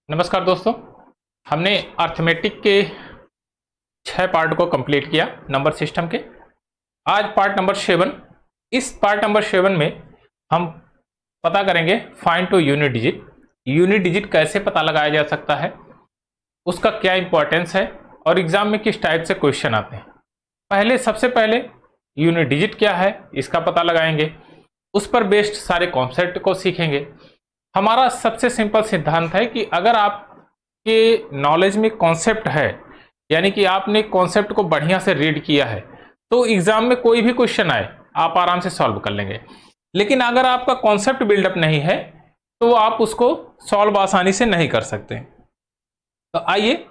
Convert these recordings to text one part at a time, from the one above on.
नमस्कार दोस्तों, हमने अर्थमेटिक के 6 पार्ट को कंप्लीट किया नंबर सिस्टम के। आज पार्ट नंबर 7। इस पार्ट नंबर 7 में हम पता करेंगे find to unit digit. Unit digit कैसे पता लगाया जा सकता है, उसका क्या इंपॉर्टेंस है और एग्जाम में किस टाइप से क्वेश्चन आते हैं। सबसे पहले यूनिट डिजिट क्या है इसका पता लगाएंगे, उस पर बेस्ड सारे कॉन्सेप्ट को सीखेंगे। हमारा सबसे सिंपल सिद्धांत है कि अगर आपके नॉलेज में कॉन्सेप्ट है, यानी कि आपने कॉन्सेप्ट को बढ़िया से रीड किया है, तो एग्जाम में कोई भी क्वेश्चन आए आप आराम से सॉल्व कर लेंगे। लेकिन अगर आपका कॉन्सेप्ट बिल्डअप नहीं है तो आप उसको सॉल्व आसानी से नहीं कर सकते। तो आइए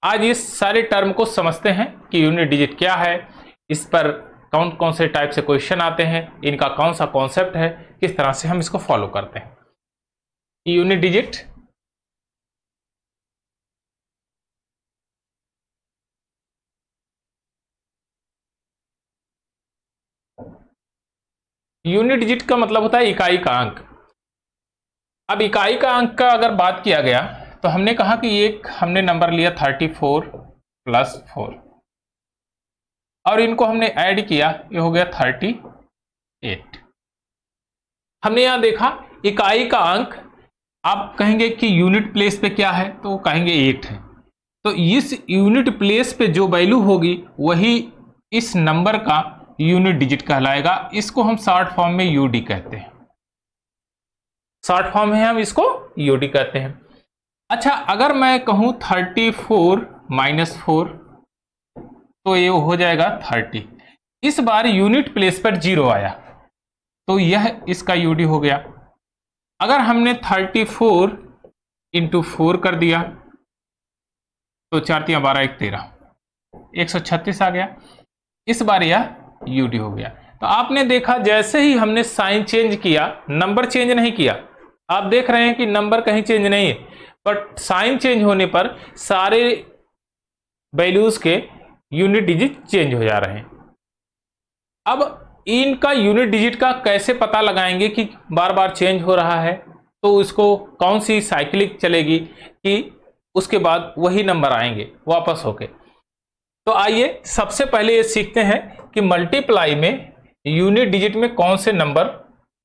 आज इस सारे टर्म को समझते हैं कि यूनिट डिजिट क्या है, इस पर कौन कौन से टाइप से क्वेश्चन आते हैं, इनका कौन सा कॉन्सेप्ट है, किस तरह से हम इसको फॉलो करते हैं। यूनिट डिजिट यूनिट डिजिट का मतलब होता है इकाई का अंक। अब इकाई का अंक का अगर बात किया गया तो हमने कहा कि एक हमने नंबर लिया 34 + 4 और इनको हमने ऐड किया, ये हो गया 38। हमने यहां देखा इकाई का अंक, आप कहेंगे कि यूनिट प्लेस पे क्या है, तो कहेंगे 8 है। तो इस यूनिट प्लेस पे जो वैल्यू होगी वही इस नंबर का यूनिट डिजिट कहलाएगा। इसको हम शॉर्ट फॉर्म में यूडी कहते हैं। शॉर्ट फॉर्म में हम इसको यूडी कहते हैं। अच्छा, अगर मैं कहूं 34 - 4 तो ये हो जाएगा 30। इस बार यूनिट प्लेस पर 0 आया तो यह इसका यूडी हो गया। अगर हमने 34 × 4 कर दिया तो 4 × 3 = 12, 1 × 13, 136 आ गया। इस बार यह यूडी हो गया। तो आपने देखा जैसे ही हमने साइन चेंज किया, नंबर चेंज नहीं किया। आप देख रहे हैं कि नंबर कहीं चेंज नहीं है, बट साइन चेंज होने पर सारे वैल्यूज के यूनिट डिजिट चेंज हो जा रहे हैं। अब इनका यूनिट डिजिट का कैसे पता लगाएंगे कि बार बार चेंज हो रहा है, तो इसको कौन सी साइक्लिक चलेगी कि उसके बाद वही नंबर आएंगे वापस होके। तो आइए सबसे पहले ये सीखते हैं कि मल्टीप्लाई में यूनिट डिजिट में कौन से नंबर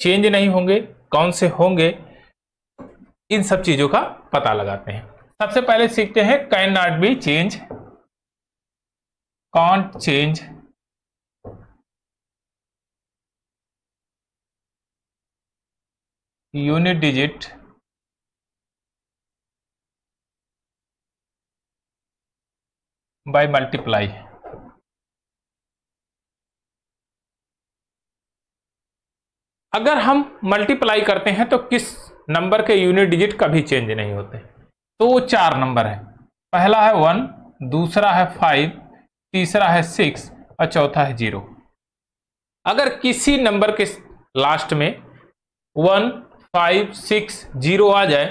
चेंज नहीं होंगे, कौन से होंगे, इन सब चीजों का पता लगाते हैं। सबसे पहले सीखते हैं can not be change, can't change unit digit by multiply. अगर हम मल्टीप्लाई करते हैं तो किस नंबर के यूनिट डिजिट कभी चेंज नहीं होते, तो वो 4 नंबर है। पहला है 1, दूसरा है 5, तीसरा है 6 और चौथा है 0। अगर किसी नंबर के लास्ट में 1, 5, 6, 0 आ जाए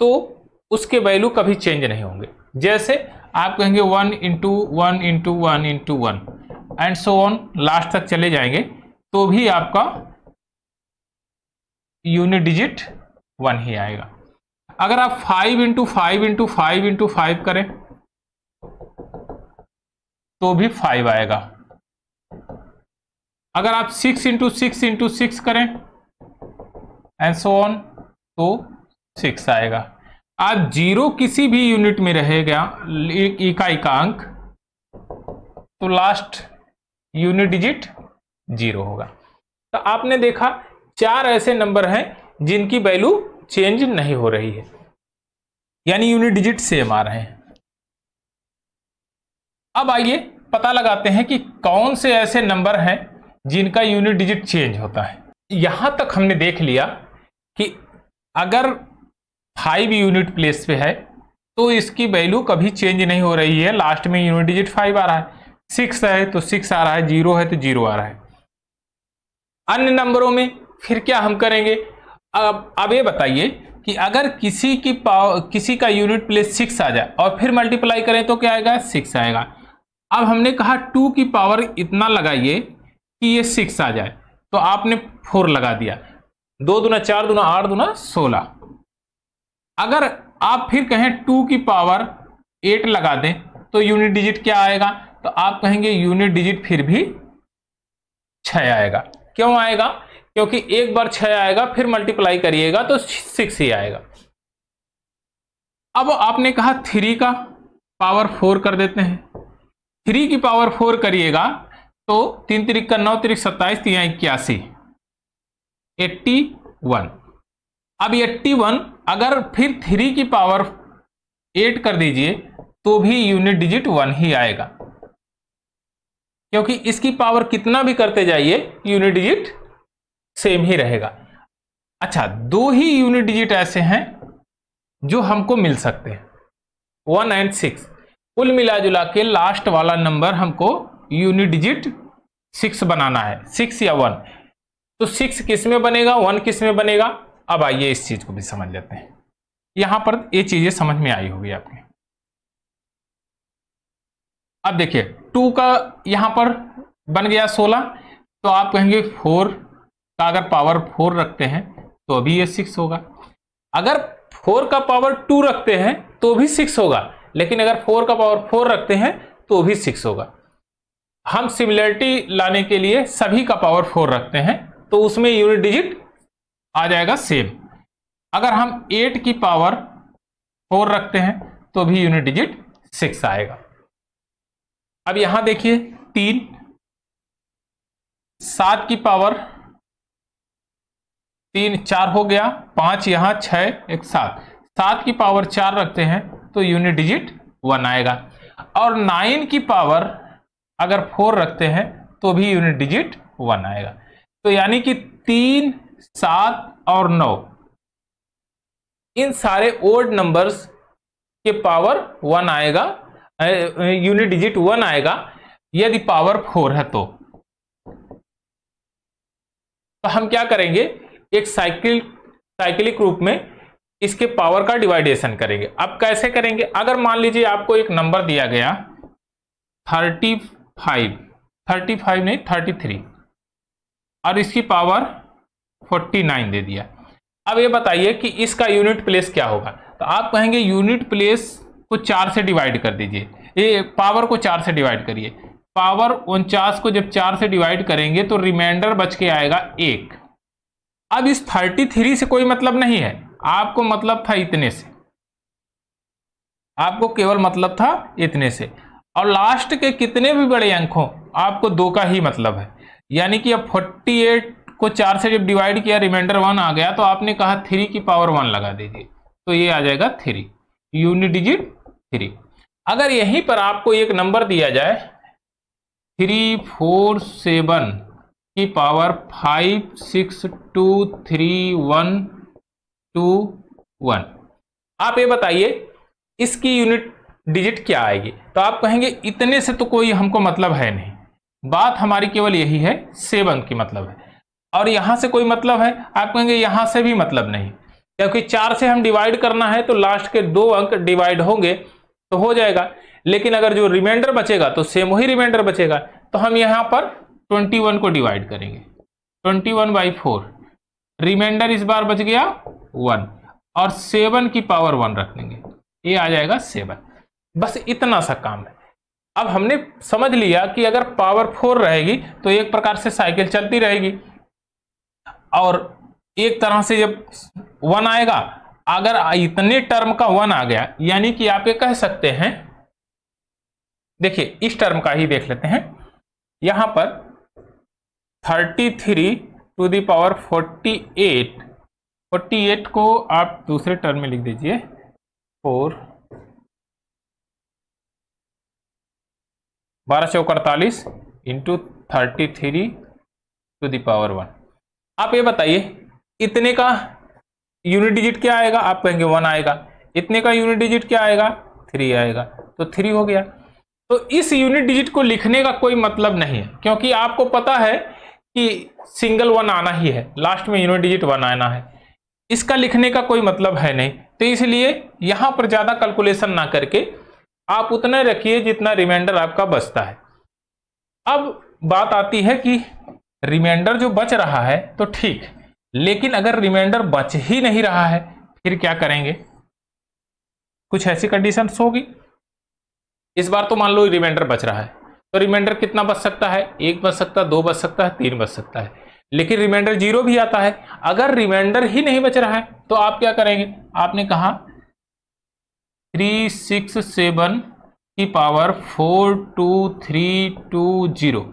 तो उसके वैल्यू कभी चेंज नहीं होंगे। जैसे आप कहेंगे 1 × 1 × 1 × 1 एंड सो ऑन, लास्ट तक चले जाएंगे तो भी आपका यूनिट डिजिट 1 ही आएगा। अगर आप 5 × 5 × 5 × 5 करें तो भी 5 आएगा। अगर आप 6 × 6 × 6 करें एंड सो ऑन तो 6 आएगा। आप 0 किसी भी यूनिट में रहेगा इकाई का अंक, तो लास्ट यूनिट डिजिट 0 होगा। तो आपने देखा 4 ऐसे नंबर हैं जिनकी वैल्यू चेंज नहीं हो रही है, यानी यूनिट डिजिट सेम आ रहे हैं। अब आइए पता लगाते हैं कि कौन से ऐसे नंबर हैं जिनका यूनिट डिजिट चेंज होता है। यहां तक हमने देख लिया कि अगर 5 यूनिट प्लेस पे है तो इसकी वैल्यू कभी चेंज नहीं हो रही है, लास्ट में यूनिट डिजिट 5 आ रहा है। 6 है तो 6 आ रहा है, 0 है तो 0 आ रहा है। अन्य नंबरों में फिर क्या हम करेंगे, अब ये बताइए कि अगर किसी का यूनिट प्लेस 6 आ जाए और फिर मल्टीप्लाई करें तो क्या आएगा, 6 आएगा। अब हमने कहा 2 की पावर इतना लगाइए कि ये 6 आ जाए, तो आपने 4 लगा दिया। 2 × 2 = 4, 2 × 8 = 16। अगर आप फिर कहें 2 की पावर 8 लगा दें तो यूनिट डिजिट क्या आएगा, तो आप कहेंगे यूनिट डिजिट फिर भी 6 आएगा। क्यों आएगा, क्योंकि एक बार 6 आएगा फिर मल्टीप्लाई करिएगा तो 6 ही आएगा। अब आपने कहा 3 का पावर 4 कर देते हैं, 3 की पावर 4 करिएगा तो 3 3 का 9 3 27 3 81 81। अब 81 अगर फिर 3 की पावर 8 कर दीजिए तो भी यूनिट डिजिट 1 ही आएगा, क्योंकि इसकी पावर कितना भी करते जाइए यूनिट डिजिट सेम ही रहेगा। अच्छा, 2 ही यूनिट डिजिट ऐसे हैं जो हमको मिल सकते हैं, 1 और 6। कुल मिला जुला के लास्ट वाला नंबर हमको यूनिट डिजिट 6 बनाना है, 6 या 1। तो 6 किस में बनेगा, 1 किस में बनेगा। अब आइए इस चीज को भी समझ लेते हैं। यहां पर ये चीजें समझ में आई होगी आपके। अब देखिए 2 का यहां पर बन गया 16, तो आप कहेंगे 4 का अगर पावर 4 रखते हैं तो अभी ये 6 होगा। अगर 4 का पावर 2 रखते हैं तो भी 6 होगा, लेकिन अगर 4 का पावर 4 रखते हैं तो भी 6 होगा। हम सिमिलरिटी लाने के लिए सभी का पावर 4 रखते हैं तो उसमें यूनिट डिजिट आ जाएगा सेम। अगर हम 8 की पावर 4 रखते हैं तो भी यूनिट डिजिट 6 आएगा। अब यहां देखिए 3, 7 की पावर 3 4 हो गया, 5 यहां 6 1 7, 7 की पावर 4 रखते हैं तो यूनिट डिजिट 1 आएगा। और 9 की पावर अगर 4 रखते हैं तो भी यूनिट डिजिट 1 आएगा। तो यानी कि 3 7 और 9 इन सारे ओड नंबर्स के पावर 1 आएगा, यूनिट डिजिट 1 आएगा यदि पावर 4 है तो हम क्या करेंगे, एक साइक्लिक रूप में इसके पावर का डिवाइडेशन करेंगे। अब कैसे करेंगे, अगर मान लीजिए आपको एक नंबर दिया गया 35 नहीं 33 और इसकी पावर 49 दे दिया। अब ये बताइए कि इसका यूनिट प्लेस क्या होगा। तो आप कहेंगे यूनिट प्लेस को 4 से डिवाइड कर दीजिए, ये पावर को 4 से डिवाइड करिए। पावर 49 को जब 4 से डिवाइड करेंगे तो रिमाइंडर बच के आएगा 1। अब इस 33 से कोई मतलब नहीं है, आपको मतलब था इतने से, आपको केवल मतलब था इतने से। और लास्ट के कितने भी बड़े अंक हों आपको 2 का ही मतलब है। यानी कि अब 48 को 4 से जब डिवाइड किया रिमाइंडर 1 आ गया तो आपने कहा 3 की पावर 1 लगा दीजिए तो ये आ जाएगा 3, यूनिट डिजिट 3। अगर यहीं पर आपको एक नंबर दिया जाए 347 की पावर 5 6 2 3 1 2 1, आप ये बताइए इसकी यूनिट डिजिट क्या आएगी। तो आप कहेंगे इतने से तो कोई हमको मतलब है नहीं, बात हमारी केवल यही है 7 की मतलब है। और यहां से कोई मतलब है, आप कहेंगे यहां से भी मतलब नहीं, क्योंकि 4 से हम डिवाइड करना है तो लास्ट के 2 अंक डिवाइड होंगे तो हो जाएगा, लेकिन अगर जो रिमाइंडर बचेगा तो सेम वही रिमाइंडर बचेगा। तो हम यहां पर 21 को डिवाइड करेंगे, 21/4, रिमाइंडर इस बार बच गया 1 और 7 की पावर 1 रख देंगे, ये आ जाएगा 7। बस इतना सा काम है। अब हमने समझ लिया कि अगर पावर 4 रहेगी तो एक प्रकार से साइकिल चलती रहेगी, और एक तरह से जब 1 आएगा, अगर इतने टर्म का 1 आ गया यानी कि आप ये कह सकते हैं, देखिए इस टर्म का ही देख लेते हैं। यहां पर 33 टू द पावर 48 को आप दूसरे टर्म में लिख दीजिए 4 12 चौक 48 इंटू 33 टू द पावर 1। आप ये बताइए इतने का यूनिट डिजिट क्या आएगा, आप कहेंगे 1 आएगा। इतने का यूनिट डिजिट क्या आएगा, 3 आएगा, तो 3 हो गया। तो इस यूनिट डिजिट को लिखने का कोई मतलब नहीं है, क्योंकि आपको पता है कि सिंगल 1 आना ही है, लास्ट में यूनिट डिजिट 1 आना है, इसका लिखने का कोई मतलब है नहीं। तो इसलिए यहां पर ज्यादा कैलकुलेशन ना करके आप उतना रखिए जितना रिमाइंडर आपका बचता है। अब बात आती है कि रिमाइंडर जो बच रहा है तो ठीक, लेकिन अगर रिमाइंडर बच ही नहीं रहा है फिर क्या करेंगे। कुछ ऐसी कंडीशंस होगी। इस बार तो मान लो रिमाइंडर बच रहा है, तो रिमाइंडर कितना बच सकता है, 1 बच सकता है, 2 बच सकता है, 3 बच सकता है, लेकिन रिमाइंडर 0 भी आता है। अगर रिमाइंडर ही नहीं बच रहा है तो आप क्या करेंगे, आपने कहा 367 की पावर 42320।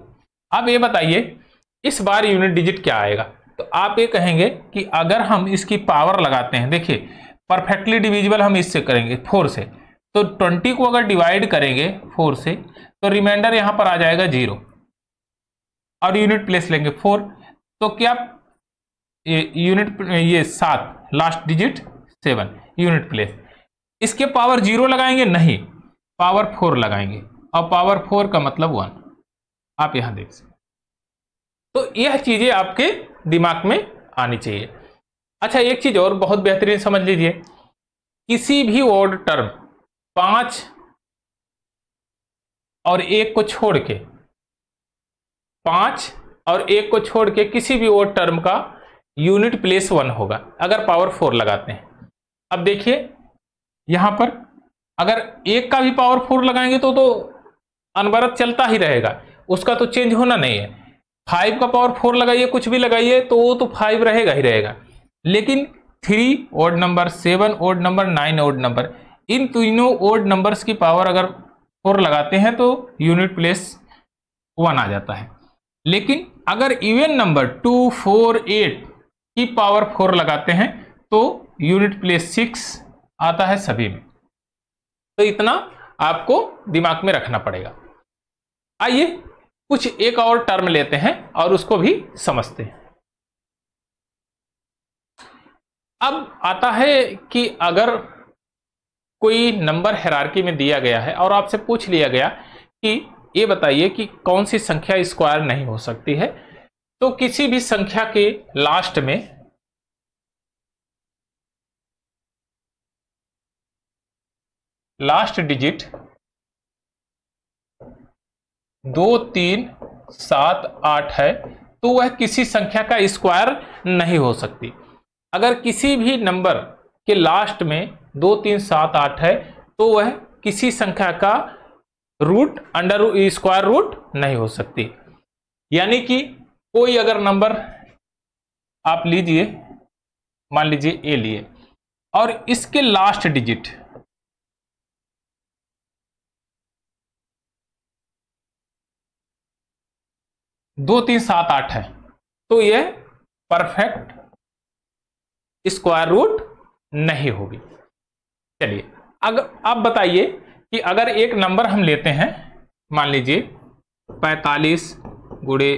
अब ये बताइए इस बार यूनिट डिजिट क्या आएगा। तो आप ये कहेंगे कि अगर हम इसकी पावर लगाते हैं, देखिए परफेक्टली डिविजिबल हम इससे करेंगे 4 से, तो 20 को अगर डिवाइड करेंगे 4 से तो रिमाइंडर यहां पर आ जाएगा 0 और यूनिट प्लेस लेंगे 4, तो क्या यूनिट ये 7 लास्ट डिजिट 7 यूनिट प्लेस। इसके पावर 0 लगाएंगे नहीं, पावर 4 लगाएंगे और पावर 4 का मतलब 1। आप यहां देख सकते, तो यह चीजें आपके दिमाग में आनी चाहिए। अच्छा एक चीज और बहुत बेहतरीन समझ लीजिए, किसी भी ऑड टर्म 5 और 1 को छोड़ के, 5 और 1 को छोड़ के किसी भी ऑड टर्म का यूनिट प्लेस 1 होगा अगर पावर 4 लगाते हैं। अब देखिए यहां पर अगर 1 का भी पावर 4 लगाएंगे तो अनवरत चलता ही रहेगा, उसका तो चेंज होना नहीं है। 5 का पावर 4 लगाइए, कुछ भी लगाइए तो वो तो 5 रहेगा ही रहेगा। लेकिन 3 odd number, 7 odd number, 9 odd number, इन तीनों ओड नंबर्स की पावर अगर 4 लगाते हैं तो यूनिट प्लेस 1 आ जाता है। लेकिन अगर इवन नंबर 2, 4, 8 की पावर 4 लगाते हैं तो यूनिट प्लेस 6 आता है सभी में। तो इतना आपको दिमाग में रखना पड़ेगा। आइए कुछ एक और टर्म लेते हैं और उसको भी समझते हैं। अब आता है कि अगर कोई नंबर हायरार्की में दिया गया है और आपसे पूछ लिया गया कि ये बताइए कि कौन सी संख्या स्क्वायर नहीं हो सकती है, तो किसी भी संख्या के लास्ट में लास्ट डिजिट 2, 3, 7, 8 है तो वह किसी संख्या का स्क्वायर नहीं हो सकती। अगर किसी भी नंबर के लास्ट में 2, 3, 7, 8 है तो वह किसी संख्या का रूट अंडर स्क्वायर रूट नहीं हो सकती। यानी कि कोई अगर नंबर आप लीजिए, मान लीजिए ए लिए, और इसके लास्ट डिजिट 2, 3, 7, 8 है तो यह परफेक्ट स्क्वायर रूट नहीं होगी। चलिए अगर आप बताइए कि अगर एक नंबर हम लेते हैं, मान लीजिए 45 गुणे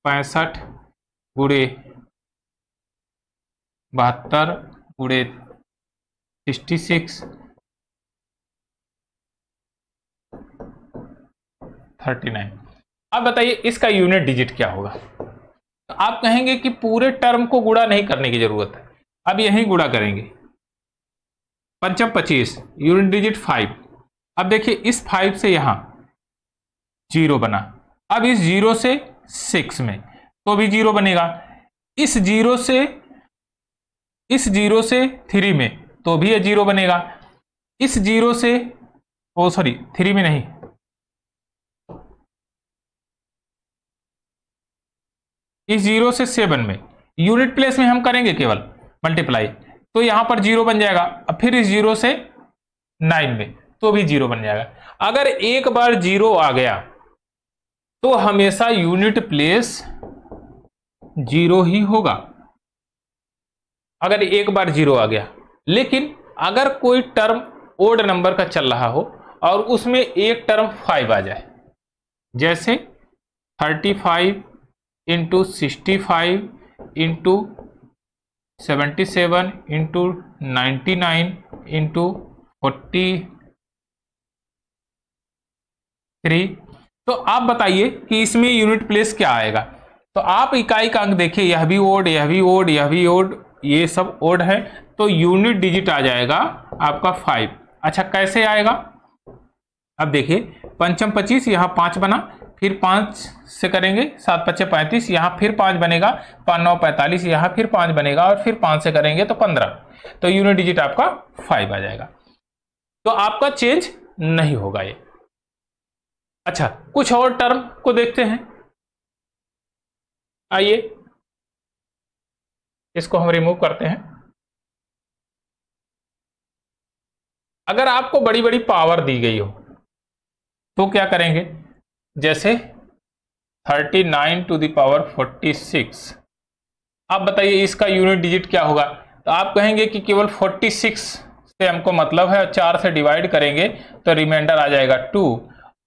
65 गुणे 72 गुणे 66 39, अब बताइए इसका यूनिट डिजिट क्या होगा। तो आप कहेंगे कि पूरे टर्म को गुणा नहीं करने की जरूरत है, अब यही गुणा करेंगे। 5 25 यूनिट डिजिट 5। अब देखिए इस 5 से यहां 0 बना, अब इस 0 से 6 में तो भी 0 बनेगा, इस 0 से 3 में तो भी ये 0 बनेगा, इस 0 से 3 में नहीं, इस 0 से 7 में यूनिट प्लेस में हम करेंगे केवल मल्टीप्लाई, तो यहां पर 0 बन जाएगा। अब फिर इस 0 से 9 में तो भी 0 बन जाएगा। अगर एक बार 0 आ गया तो हमेशा यूनिट प्लेस 0 ही होगा, अगर एक बार 0 आ गया। लेकिन अगर कोई टर्म ओड नंबर का चल रहा हो और उसमें एक टर्म 5 आ जाए, जैसे 35 इंटू 65 इंटू 77 इंटू 99 इंटू 43, तो आप बताइए कि इसमें यूनिट प्लेस क्या आएगा। तो आप इकाई का अंक देखिए, यह भी ओड, यह भी ओड, यह भी ओड, ये सब ओड है, तो यूनिट डिजिट आ जाएगा आपका 5। अच्छा कैसे आएगा, अब देखिए 5 25 यहां 5 बना, फिर 5 से करेंगे 7 5 35, यहां फिर 5 बनेगा, 5 9 45, यहां फिर 5 बनेगा और फिर 5 से करेंगे तो 15, तो यूनिट डिजिट आपका 5 आ जाएगा। तो आपका चेंज नहीं होगा ये। अच्छा, कुछ और टर्म को देखते हैं। आइए इसको हम रिमूव करते हैं। अगर आपको बड़ी बड़ी पावर दी गई हो तो क्या करेंगे? जैसे 39 टू द पावर 46, आप बताइए इसका यूनिट डिजिट क्या होगा? तो आप कहेंगे कि केवल 46 से हमको मतलब है, 4 से डिवाइड करेंगे तो रिमाइंडर आ जाएगा 2,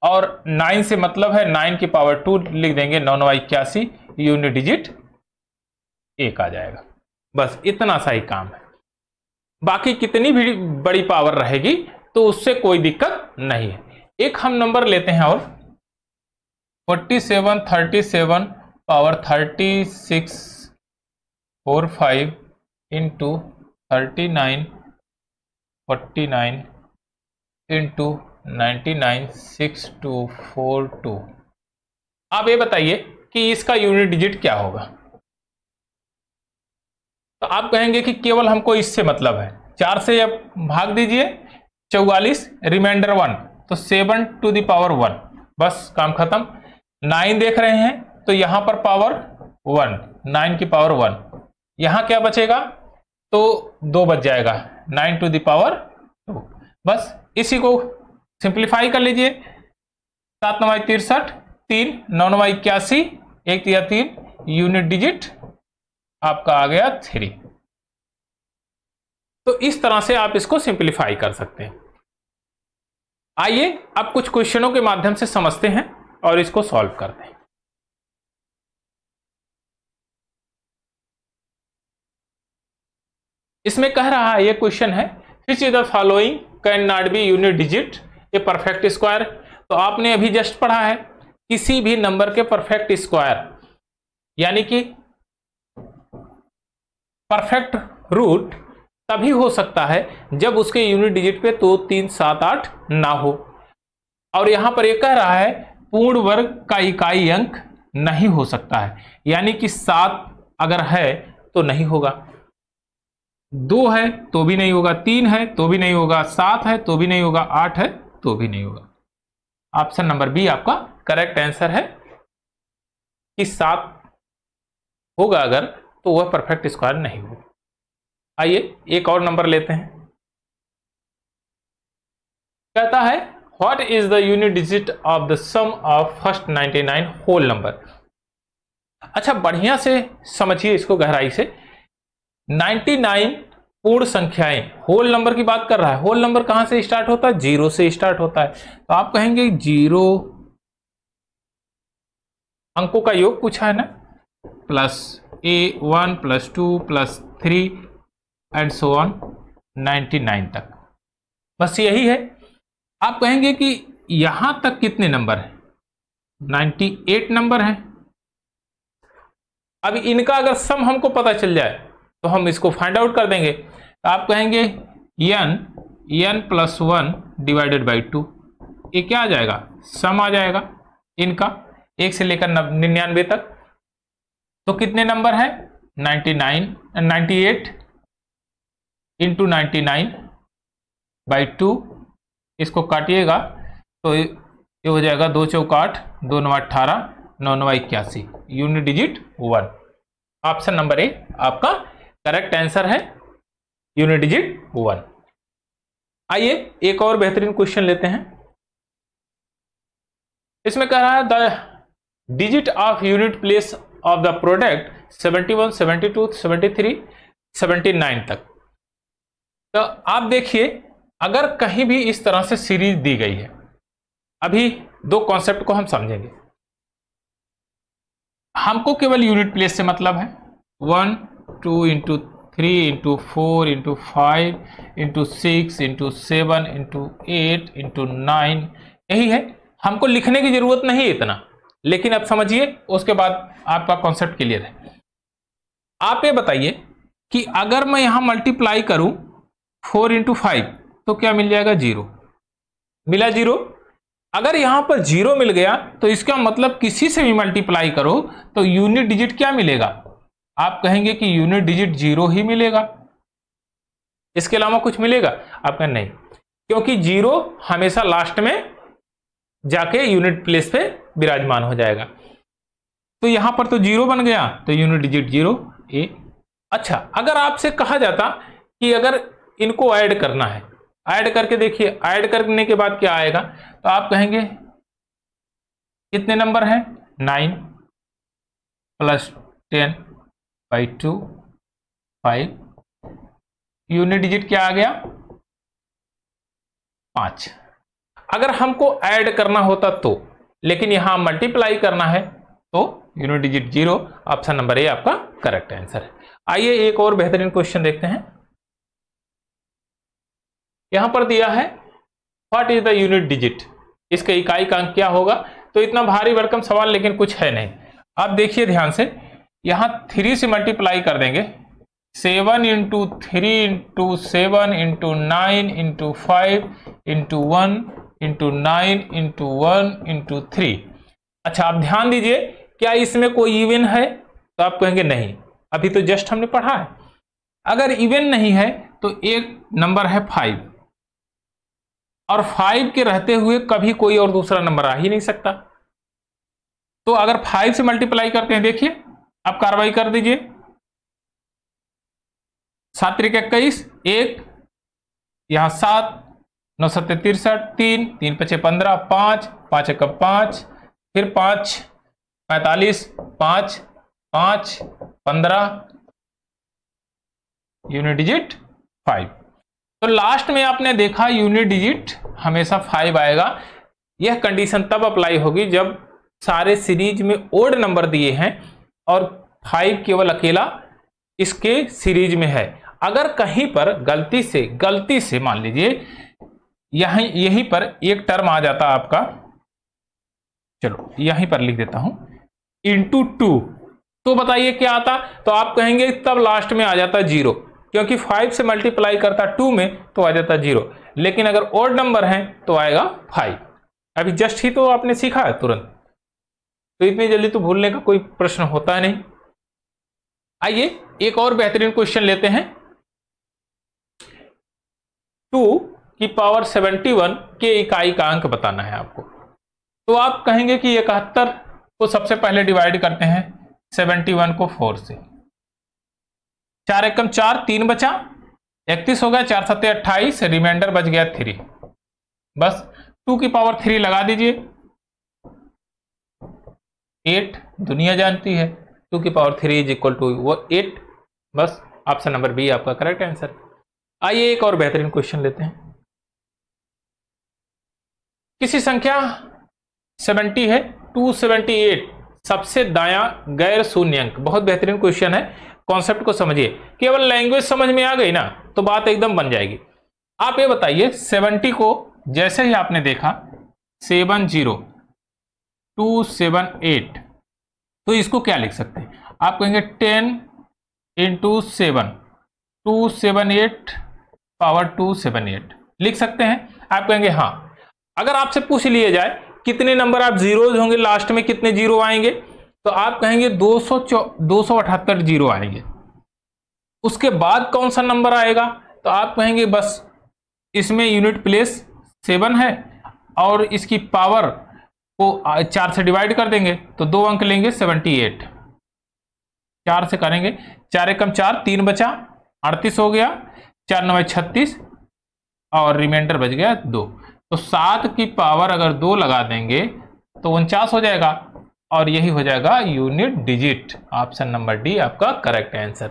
और 9 से मतलब है 9 की पावर 2 लिख देंगे, 9×81, यूनिट डिजिट 1 आ जाएगा। बस इतना सा ही काम है। बाकी कितनी भी बड़ी पावर रहेगी तो उससे कोई दिक्कत नहीं है। एक हम नंबर लेते हैं और 47 37 पावर 36 45 इंटू 39 49 इंटू 99 6242। आप ये बताइए कि इसका यूनिट डिजिट क्या होगा? तो आप कहेंगे कि केवल हमको इससे मतलब है, 4 से अब भाग दीजिए, 44 रिमाइंडर 1, तो 7 टू द पावर 1, बस काम खत्म। 9 देख रहे हैं तो यहां पर पावर 1, 9 की पावर 1, यहां क्या बचेगा? तो 2 बच जाएगा, 9 टू द पावर 2। बस इसी को सिंप्लीफाई कर लीजिए, 7×9 = 63, 3 9×9 = 81, 1 × 3, यूनिट डिजिट आपका आ गया 3। तो इस तरह से आप इसको सिंप्लीफाई कर सकते हैं। आइए अब कुछ क्वेश्चनों के माध्यम से समझते हैं और इसको सॉल्व करते हैं। इसमें कह रहा है, ये क्वेश्चन है, which is the following can not be unit digit a perfect square. तो आपने अभी जस्ट पढ़ा है, किसी भी नंबर के परफेक्ट स्क्वायर यानी कि परफेक्ट रूट तभी हो सकता है जब उसके यूनिट डिजिट पे 2 3 7 8 ना हो। और यहां पर यह कह रहा है पूर्ण वर्ग का इकाई अंक नहीं हो सकता है, यानी कि 7 अगर है तो नहीं होगा, 2 है तो भी नहीं होगा, 3 है तो भी नहीं होगा, 7 है तो भी नहीं होगा, 8 है तो भी नहीं होगा। ऑप्शन नंबर बी आपका करेक्ट आंसर है कि 7 होगा अगर तो वह परफेक्ट स्क्वायर नहीं होगा। आइए एक और नंबर लेते हैं। कहता है what is the unit digit of the sum of first 99 whole number. अच्छा, बढ़िया से समझिए इसको गहराई से। 99 पूर्ण संख्याएं, होल नंबर की बात कर रहा है। होल नंबर कहां से स्टार्ट होता है? 0 से स्टार्ट होता है। तो आप कहेंगे 0 अंकों का योग पूछा है ना, plus A1 + 2 + 3 and so on 99 तक, बस यही है। आप कहेंगे कि यहां तक कितने नंबर हैं? 98 नंबर हैं। अब इनका अगर सम हमको पता चल जाए तो हम इसको फाइंड आउट कर देंगे। तो आप कहेंगे n + 1 / 2, ये क्या आ जाएगा? सम आ जाएगा इनका 1 से लेकर 99 तक। तो कितने नंबर है? 98 इंटू 99/2, इसको काटिएगा तो ये हो जाएगा 2 चौक 8, 2 9 18, 9 9 81, unit digit 1। Option number A आपका करेक्ट आंसर है, यूनिट डिजिट 1। आइए एक और बेहतरीन क्वेश्चन लेते हैं। इसमें कह रहा है the digit of unit place of the product 71 72 73 79 तक। तो आप देखिए, अगर कहीं भी इस तरह से सीरीज दी गई है, अभी दो कॉन्सेप्ट को हम समझेंगे। हमको केवल यूनिट प्लेस से मतलब है, 1 2 × 3 × 4 × 5 × 6 × 7 × 8 × 9, यही है। हमको लिखने की जरूरत नहीं है इतना, लेकिन अब समझिए, उसके बाद आपका कॉन्सेप्ट क्लियर है। आप ये बताइए कि अगर मैं यहां मल्टीप्लाई करूं 4 × 5 तो क्या मिल जाएगा? 0 मिला। 0 अगर यहां पर 0 मिल गया तो इसका मतलब किसी से भी मल्टीप्लाई करो तो यूनिट डिजिट क्या मिलेगा? आप कहेंगे कि यूनिट डिजिट 0 ही मिलेगा, इसके अलावा कुछ मिलेगा? आप कहें नहीं, क्योंकि 0 हमेशा लास्ट में जाके यूनिट प्लेस पे विराजमान हो जाएगा। तो यहां पर तो 0 बन गया, तो यूनिट डिजिट 0 ए। अच्छा, अगर आपसे कहा जाता कि अगर इनको ऐड करना है, ऐड करके देखिए, ऐड करने के बाद क्या आएगा, तो आप कहेंगे कितने नंबर हैं, 9 प्लस 10/2 5, यूनिट डिजिट क्या आ गया, 5। अगर हमको ऐड करना होता तो, लेकिन यहां मल्टीप्लाई करना है तो unit digit 0, option number A आपका करेक्ट आंसर है। आइए एक और बेहतरीन क्वेश्चन देखते हैं। यहां पर दिया है what is the unit digit, इसका इकाई का अंक क्या होगा। तो इतना भारी भरकम सवाल, लेकिन कुछ है नहीं। आप देखिए ध्यान से, यहां 3 से मल्टीप्लाई कर देंगे, 7 into 3 into 7 into 9 into 5 into 1 into 9 into 1 into 3। अच्छा, आप ध्यान दीजिए, क्या इसमें कोई इवन है, तो आप कहेंगे नहीं, अभी तो जस्ट हमने पढ़ा है। अगर इवन नहीं है तो एक नंबर है 5, और 5 के रहते हुए कभी कोई और दूसरा नंबर आ ही नहीं सकता। तो अगर 5 से मल्टीप्लाई करते हैं, देखिए आप कार्रवाई कर दीजिए, 7 त्रिक 21, 1 यहां 7, 9 7 63, 3 3 5 15, 5 5 1 5, फिर 5 45, 5 5 15, यूनिट डिजिट 5। तो लास्ट में आपने देखा यूनिट डिजिट हमेशा 5 आएगा। यह कंडीशन तब अप्लाई होगी जब सारे सीरीज में ओड नंबर दिए हैं और 5 केवल अकेला इसके सीरीज में है। अगर कहीं पर गलती से मान लीजिए यहीं पर एक टर्म आ जाता आपका, चलो यहीं पर लिख देता हूं, इंटू 2, तो बताइए क्या आता, तो आप कहेंगे तब लास्ट में आ जाता 0, क्योंकि 5 से मल्टीप्लाई करता 2 में तो आ जाता 0। लेकिन अगर ओड नंबर है तो आएगा 5। अभी जस्ट ही तो आपने सीखा है तुरंत, तो इतनी जल्दी तो भूलने का कोई प्रश्न होता है नहीं। आइए एक और बेहतरीन क्वेश्चन लेते हैं। 2 की पावर 71 के इकाई का अंक बताना है आपको। तो आप कहेंगे कि 71 को सबसे पहले डिवाइड करते हैं 71 को 4 से, 4 एकम 4, 3 बचा, 31 हो गया, 4 7 28, रिमाइंडर बच गया 3। बस 2 की पावर 3 लगा दीजिए, 8 दुनिया जानती है, 2 की पावर 3 इज इक्वल टू वो 8। बस ऑप्शन नंबर बी आपका करेक्ट आंसर। आइए एक और बेहतरीन क्वेश्चन लेते हैं। किसी संख्या 70 है, 278 सबसे दायां गैर शून्य अंक। बहुत बेहतरीन क्वेश्चन है, कॉन्सेप्ट को समझिए। केवल लैंग्वेज समझ में आ गई ना तो बात एकदम बन जाएगी। आप ये बताइए 70 को जैसे ही आपने देखा 70 278, तो इसको क्या लिख सकते हैं, आप कहेंगे 10 इंटू 7 278 पावर 278 लिख सकते हैं। आप कहेंगे हाँ। अगर आपसे पूछ लिया जाए कितने नंबर आप जीरोज होंगे, लास्ट में कितने जीरो आएंगे, तो आप कहेंगे 278 जीरो आएंगे। उसके बाद कौन सा नंबर आएगा, तो आप कहेंगे बस इसमें यूनिट प्लेस 7 है और इसकी पावर को 4 से डिवाइड कर देंगे तो 2 अंक लेंगे 78, 4 से करेंगे, 4 एकम 4, 3 बचा, 38 हो गया, 4 9 36 और रिमाइंडर बच गया 2। तो 7 की पावर अगर 2 लगा देंगे तो 49 हो जाएगा और यही हो जाएगा unit digit. Option number D आपका करेक्ट आंसर।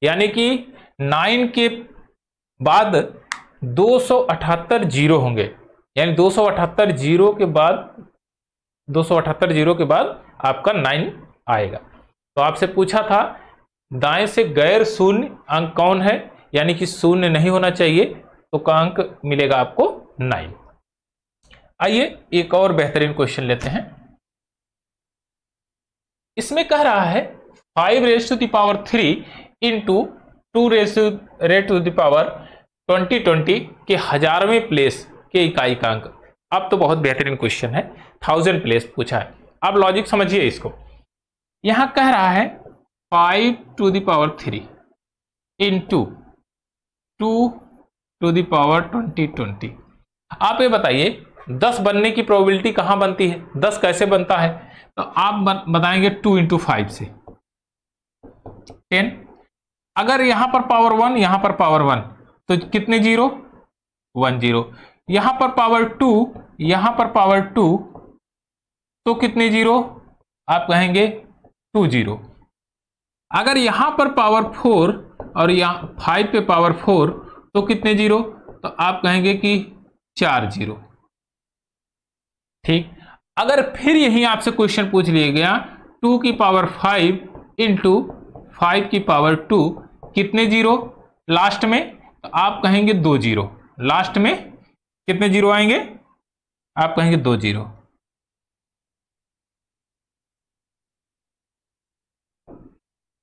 यानी कि 9 के बाद 278 जीरो होंगे, यानी 278 जीरो के बाद आपका 9 आएगा। तो आपसे पूछा था दाएं से गैर शून्य अंक कौन है, यानी कि शून्य नहीं होना चाहिए, तो का अंक मिलेगा आपको 9। आइए एक और बेहतरीन क्वेश्चन लेते हैं। इसमें कह रहा है 5⁻³ इंटू 2⁻20 के 1000वें प्लेस के इकाई का अंक। अब तो बहुत बेहतरीन क्वेश्चन है, 1000 प्लेस पूछा है। अब लॉजिक समझिए इसको। यहां कह रहा है 5⁻³ इंटू 2⁻20 आप ये बताइए 10 बनने की प्रोबेबिलिटी कहां बनती है, 10 कैसे बनता है? तो आप बताएंगे 2 × 5 से 10। अगर यहां पर पावर 1, यहां पर पावर 1, तो कितने जीरो? 1 0। यहां पर पावर 2, यहां पर पावर 2, तो कितने जीरो? आप कहेंगे 2 0। अगर यहां पर पावर 4 और यहां 5 पे पावर 4, तो कितने जीरो? तो आप कहेंगे कि 4 0। ठीक। अगर फिर यही आपसे क्वेश्चन पूछ लिया गया 2 की पावर 5 इंटू 5 की पावर 2, कितने जीरो लास्ट में? तो आप कहेंगे 2 0। लास्ट में कितने जीरो आएंगे? आप कहेंगे 2 0।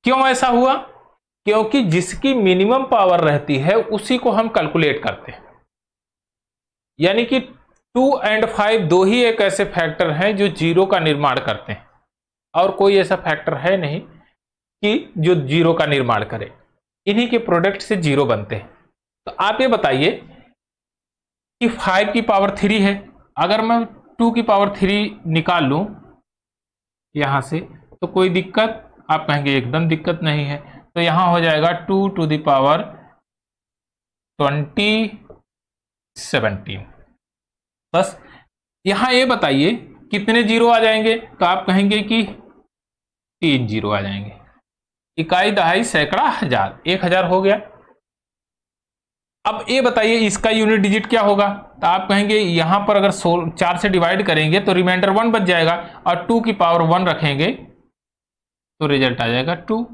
क्यों ऐसा हुआ? क्योंकि जिसकी मिनिमम पावर रहती है उसी को हम कैलकुलेट करते हैं। यानी कि 2 और 5 दो ही एक ऐसे फैक्टर हैं जो जीरो का निर्माण करते हैं, और कोई ऐसा फैक्टर है नहीं कि जो जीरो का निर्माण करे। इन्हीं के प्रोडक्ट से जीरो बनते हैं। तो आप ये बताइए कि 5 की पावर 3 है, अगर मैं 2 की पावर 3 निकाल लूं यहां से, तो कोई दिक्कत? आप कहेंगे एकदम दिक्कत नहीं है। तो यहां हो जाएगा 2 टू द पावर 17। बस यहां ये बताइए कितने जीरो आ जाएंगे? तो आप कहेंगे कि 3 जीरो आ जाएंगे। इकाई, दहाई, सैकड़ा, हजार, 1000 हो गया। अब ये बताइए इसका यूनिट डिजिट क्या होगा? तो आप कहेंगे यहां पर अगर 4 से डिवाइड करेंगे तो रिमाइंडर 1 बच जाएगा, और 2 की पावर 1 रखेंगे तो रिजल्ट आ जाएगा 2।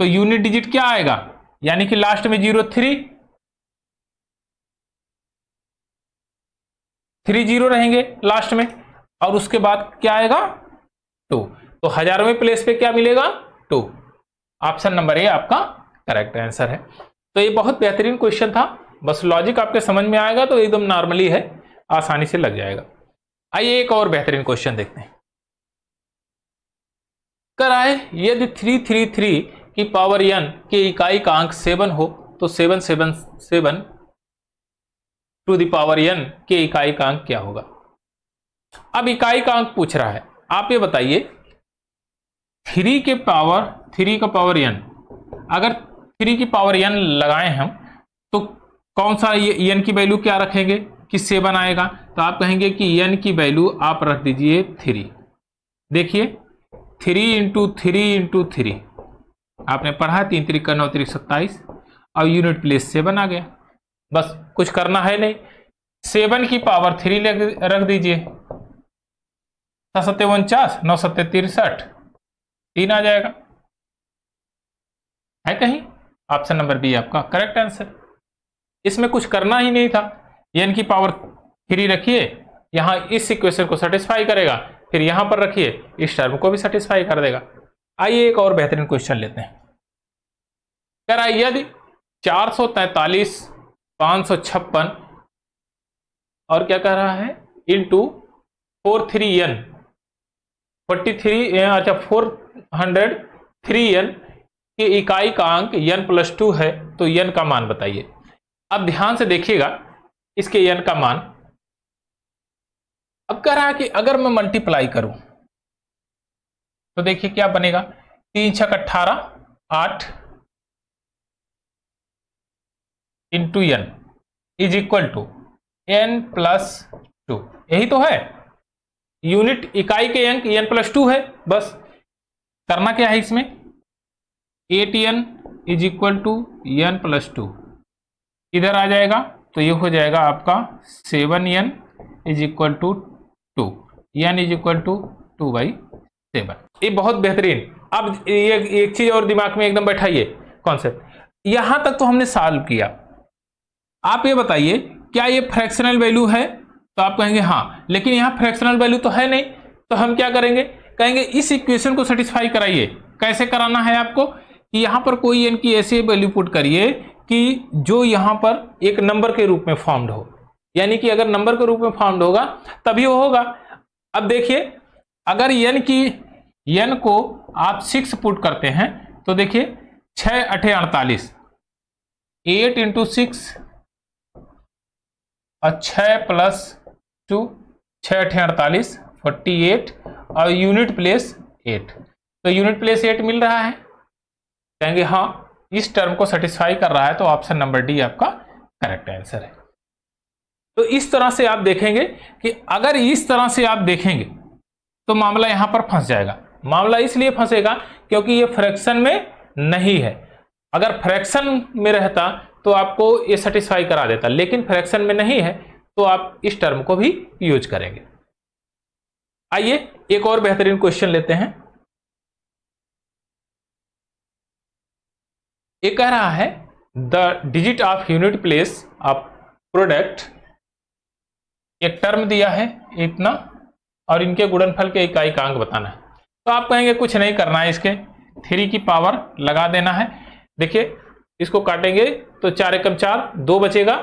तो यूनिट डिजिट क्या आएगा? यानी कि लास्ट में 3 जीरो रहेंगे लास्ट में, और उसके बाद क्या आएगा? 2। तो हजारवें प्लेस पे क्या मिलेगा? 2। ऑप्शन नंबर ए आपका करेक्ट आंसर है। तो ये बहुत बेहतरीन क्वेश्चन था, बस लॉजिक आपके समझ में आएगा तो एकदम नॉर्मली है, आसानी से लग जाएगा। आइए एक और बेहतरीन क्वेश्चन देखते हैं। कराए यदि 333 की पावर n के इकाई का अंक 7 हो तो 777 टू द पावर n के इकाई का अंक क्या होगा? अब इकाई का अंक पूछ रहा है। आप ये बताइए 3 का पावर n, अगर 3 की पावर n लगाएं हम तो कौन सा n की वैल्यू क्या रखेंगे कि 7 आएगा? तो आप कहेंगे कि n की वैल्यू आप रख दीजिए 3। देखिए 3 × 3 × 3 आपने पढ़ा, 3 3 का 9 3 27, और यूनिट प्लेस 7 आ गया। बस कुछ करना है नहीं, 7 की पावर 3 रख दीजिए, 7 7 49, 9 7 63, 3 आ जाएगा। है कहीं? ऑप्शन नंबर बी आपका करेक्ट आंसर। इसमें कुछ करना ही नहीं था, n की पावर 3 रखिए, यहां इस इक्वेशन को सेटिस्फाई करेगा, फिर यहां पर रखिए, इस टर्म को भी सेटिस्फाई कर देगा। आइए एक और बेहतरीन क्वेश्चन लेते हैं। कह रहा है यदि 443 556 और क्या कह रहा है इंटू 43n 403n के इकाई का अंक n+2 है, तो n का मान बताइए। अब ध्यान से देखिएगा इसके n का मान। अब कह रहा है कि अगर मैं मल्टीप्लाई करूं तो देखिए क्या बनेगा, 3 6 18 8 into n is equal to n+2। यही तो है, यूनिट इकाई के अंक n+2 है। बस करना क्या है इसमें, 8n is equal to n+2 इधर आ जाएगा, तो ये हो जाएगा आपका 7n is equal to 2, n is equal to 2/7। ये बहुत बेहतरीन। अब ये एक चीज और दिमाग में एकदम बैठाइए कॉन्सेप्ट। यहां तक तो हमने सॉल्व किया, आप ये बताइए क्या ये फ्रैक्शनल वैल्यू है? तो आप कहेंगे हाँ, लेकिन यहां फ्रैक्शनल वैल्यू तो है नहीं, तो हम क्या करेंगे, कहेंगे इस इक्वेशन को सेटिस्फाई कराइए। कैसे कराना है आपको कि यहां पर कोई n की ऐसी वैल्यू पुट करिए कि जो यहां पर एक नंबर के रूप में फॉर्म्ड हो, यानी कि अगर नंबर के रूप में फॉर्म्ड होगा तभी वो होगा। अब देखिए अगर n को आप 6 पुट करते हैं तो देखिए 6 8 48, 8 × 6 और 6 प्लस 2, 6 8 48, 48 और यूनिट प्लेस 8। तो यूनिट प्लेस 8 मिल रहा है, कहेंगे हाँ इस टर्म को सेटिस्फाई कर रहा है, तो ऑप्शन नंबर डी आपका करेक्ट आंसर है। तो इस तरह से आप देखेंगे कि अगर इस तरह से आप देखेंगे तो मामला यहां पर फंस जाएगा। मामला इसलिए फंसेगा क्योंकि ये फ्रैक्शन में नहीं है। अगर फ्रैक्शन में रहता तो आपको ये सेटिस्फाई करा देता, लेकिन फ्रैक्शन में नहीं है तो आप इस टर्म को भी यूज करेंगे। आइए एक और बेहतरीन क्वेश्चन लेते हैं। ये कह रहा है the digit of unit place of product, एक टर्म दिया है इतना और इनके गुणनफल के इकाइकांक बताना है। तो आप कहेंगे कुछ नहीं करना है, इसके 3 की पावर लगा देना है। देखिए इसको काटेंगे तो 4 एकम 4, 2 बचेगा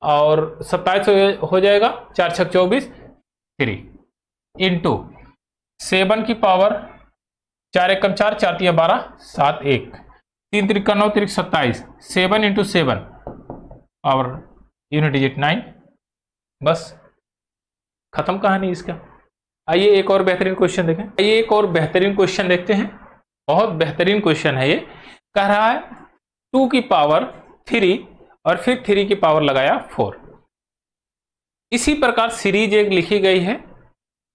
और 27 हो जाएगा, 4 छक 24, 3 इंटू 7 की पावर 4 एकम 4, 4 तिया 12, 7 1, 3 त्रिका 9, 3 27, 7 इंटू 7 और यूनिट डिजिट 9। बस खत्म कहानी इसका। आइए एक और बेहतरीन क्वेश्चन देखें। आइए एक और बेहतरीन क्वेश्चन देखते हैं। बहुत बेहतरीन क्वेश्चन है ये। कह रहा है 2 की पावर 3 और फिर 3 की पावर लगाया 4। इसी प्रकार सीरीज एक लिखी गई है।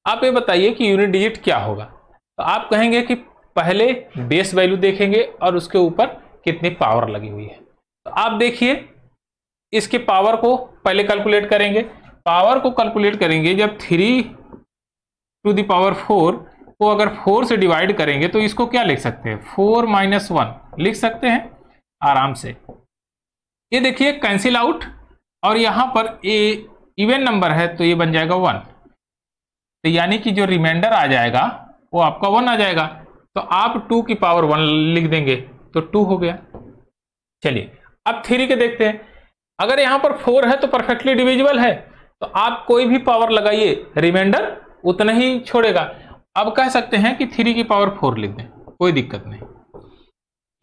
आप ये बताइए कि यूनिट डिजिट क्या होगा। तो आप कहेंगे कि पहले बेस वैल्यू देखेंगे और उसके ऊपर कितनी पावर लगी हुई है। तो आप देखिए इसके पावर को पहले कैलकुलेट करेंगे। पावर को कैलकुलेट करेंगे जब 3 टू द पावर 4 को अगर 4 से डिवाइड करेंगे तो इसको क्या लिख सकते हैं, 4 माइनस 1 लिख सकते हैं आराम से। ये देखिए कैंसिल आउट और यहां पर ये इवन नंबर है तो ये बन जाएगा 1। तो यानी कि जो रिमाइंडर आ जाएगा वो आपका 1 आ जाएगा। तो आप 2 की पावर 1 लिख देंगे तो 2 हो गया। चलिए अब 3 के देखते हैं। अगर यहां पर 4 है तो परफेक्टली डिविजिबल है, तो आप कोई भी पावर लगाइए रिमाइंडर उतना ही छोड़ेगा। अब कह सकते हैं कि 3 की पावर 4 लिख दें, कोई दिक्कत नहीं।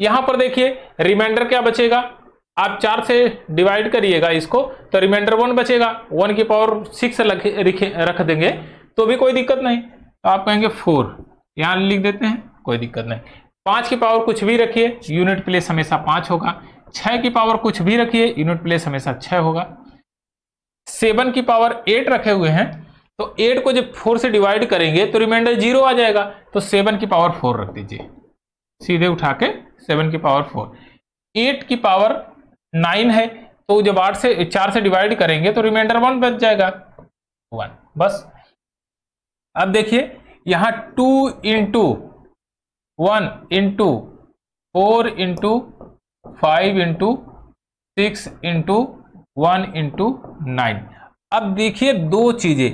यहां पर देखिए रिमाइंडर क्या बचेगा, आप 4 से डिवाइड करिएगा इसको तो रिमाइंडर 1 बचेगा। 1 की पावर 6 रख देंगे तो भी कोई दिक्कत नहीं। तो आप कहेंगे 4 यहां लिख देते हैं, कोई दिक्कत नहीं। 5 की पावर कुछ भी रखिए, यूनिट प्लेस हमेशा 5 होगा। 6 की पावर कुछ भी रखिए, यूनिट प्लेस हमेशा 6 होगा। 7 की पावर 8 रखे हुए हैं, तो 8 को जब 4 से डिवाइड करेंगे तो रिमाइंडर 0 आ जाएगा। तो 7 की पावर 4 रख दीजिए, सीधे उठा के 7 की पावर 4। 8 की पावर 9 है, तो जब 4 से डिवाइड करेंगे तो रिमाइंडर 1 बच जाएगा, 1। बस अब देखिए यहां 2 into 1 into 4 into 5 into 6 into 1 into 9। अब देखिए दो चीजें,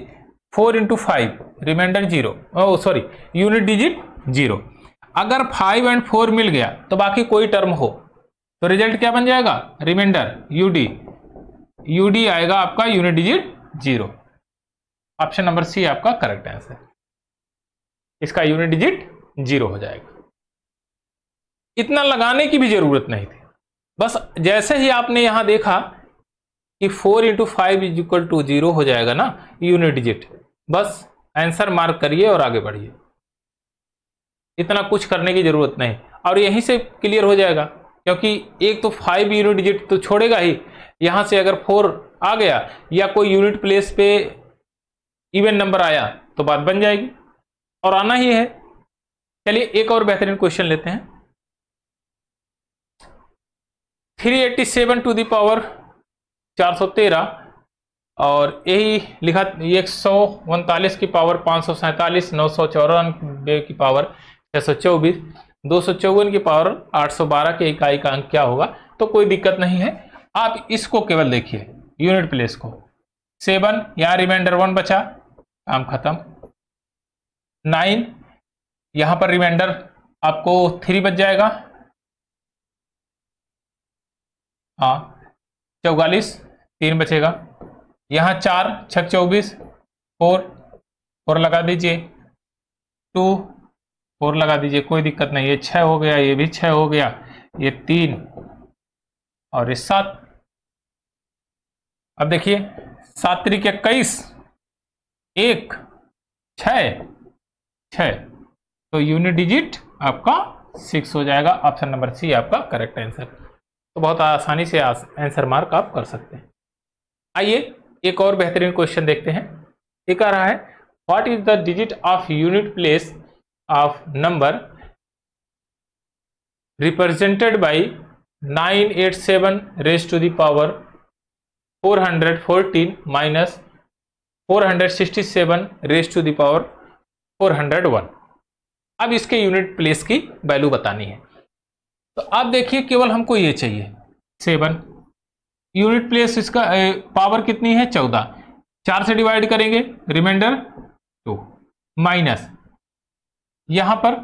4 into 5 reminder 0, sorry unit digit 0। अगर 5 एंड 4 मिल गया तो बाकी कोई टर्म हो तो रिजल्ट क्या बन जाएगा, रिमाइंडर यूडी आएगा आपका, unit digit 0। Option number C आपका करेक्ट आंसर, इसका यूनिट डिजिट 0 हो जाएगा। इतना लगाने की भी जरूरत नहीं थी, बस जैसे ही आपने यहां देखा कि 4 इंटू 5 इज इक्वल टू 0 हो जाएगा ना यूनिट डिजिट, बस आंसर मार्क करिए और आगे बढ़िए। इतना कुछ करने की जरूरत नहीं और यहीं से क्लियर हो जाएगा, क्योंकि एक तो 5 यूनिट डिजिट तो छोड़ेगा ही, यहां से अगर 4 आ गया या कोई यूनिट प्लेस पे इवन नंबर आया तो बात बन जाएगी और आना ही है। चलिए एक और बेहतरीन क्वेश्चन लेते हैं। 387 टू द पावर 413 और यही लिखा 139 की पावर 547, 994 की पावर 624, 254 की पावर 812 के इकाई का अंक क्या होगा। तो कोई दिक्कत नहीं है, आप इसको केवल देखिए यूनिट प्लेस को। 7 यहां रिमाइंडर 1 बचा, काम खत्म। 9 यहां पर रिमाइंडर आपको 3 बच जाएगा, हाँ 44, 3 बचेगा। यहां 4 छक 24, 4 लगा दीजिए, 2 4 लगा दीजिए, कोई दिक्कत नहीं। ये 6 हो गया, ये भी 6 हो गया, ये 3 और ये 7। अब देखिए 7 त्रिक 21, 1 6 6, तो यूनिट डिजिट आपका 6 हो जाएगा। ऑप्शन नंबर सी आपका करेक्ट आंसर। तो बहुत आसानी से आंसर मार्क आप कर सकते हैं। आइए एक और बेहतरीन क्वेश्चन देखते हैं। ये कह रहा है what is the digit of unit place of number represented by 987 raise to the power 414 minus 467 raise to the power 401। अब इसके यूनिट प्लेस की वैल्यू बतानी है। तो आप देखिए केवल हमको ये चाहिए 7, यूनिट प्लेस इसका पावर कितनी है 14, 4 से डिवाइड करेंगे रिमाइंडर 2 माइनस यहां पर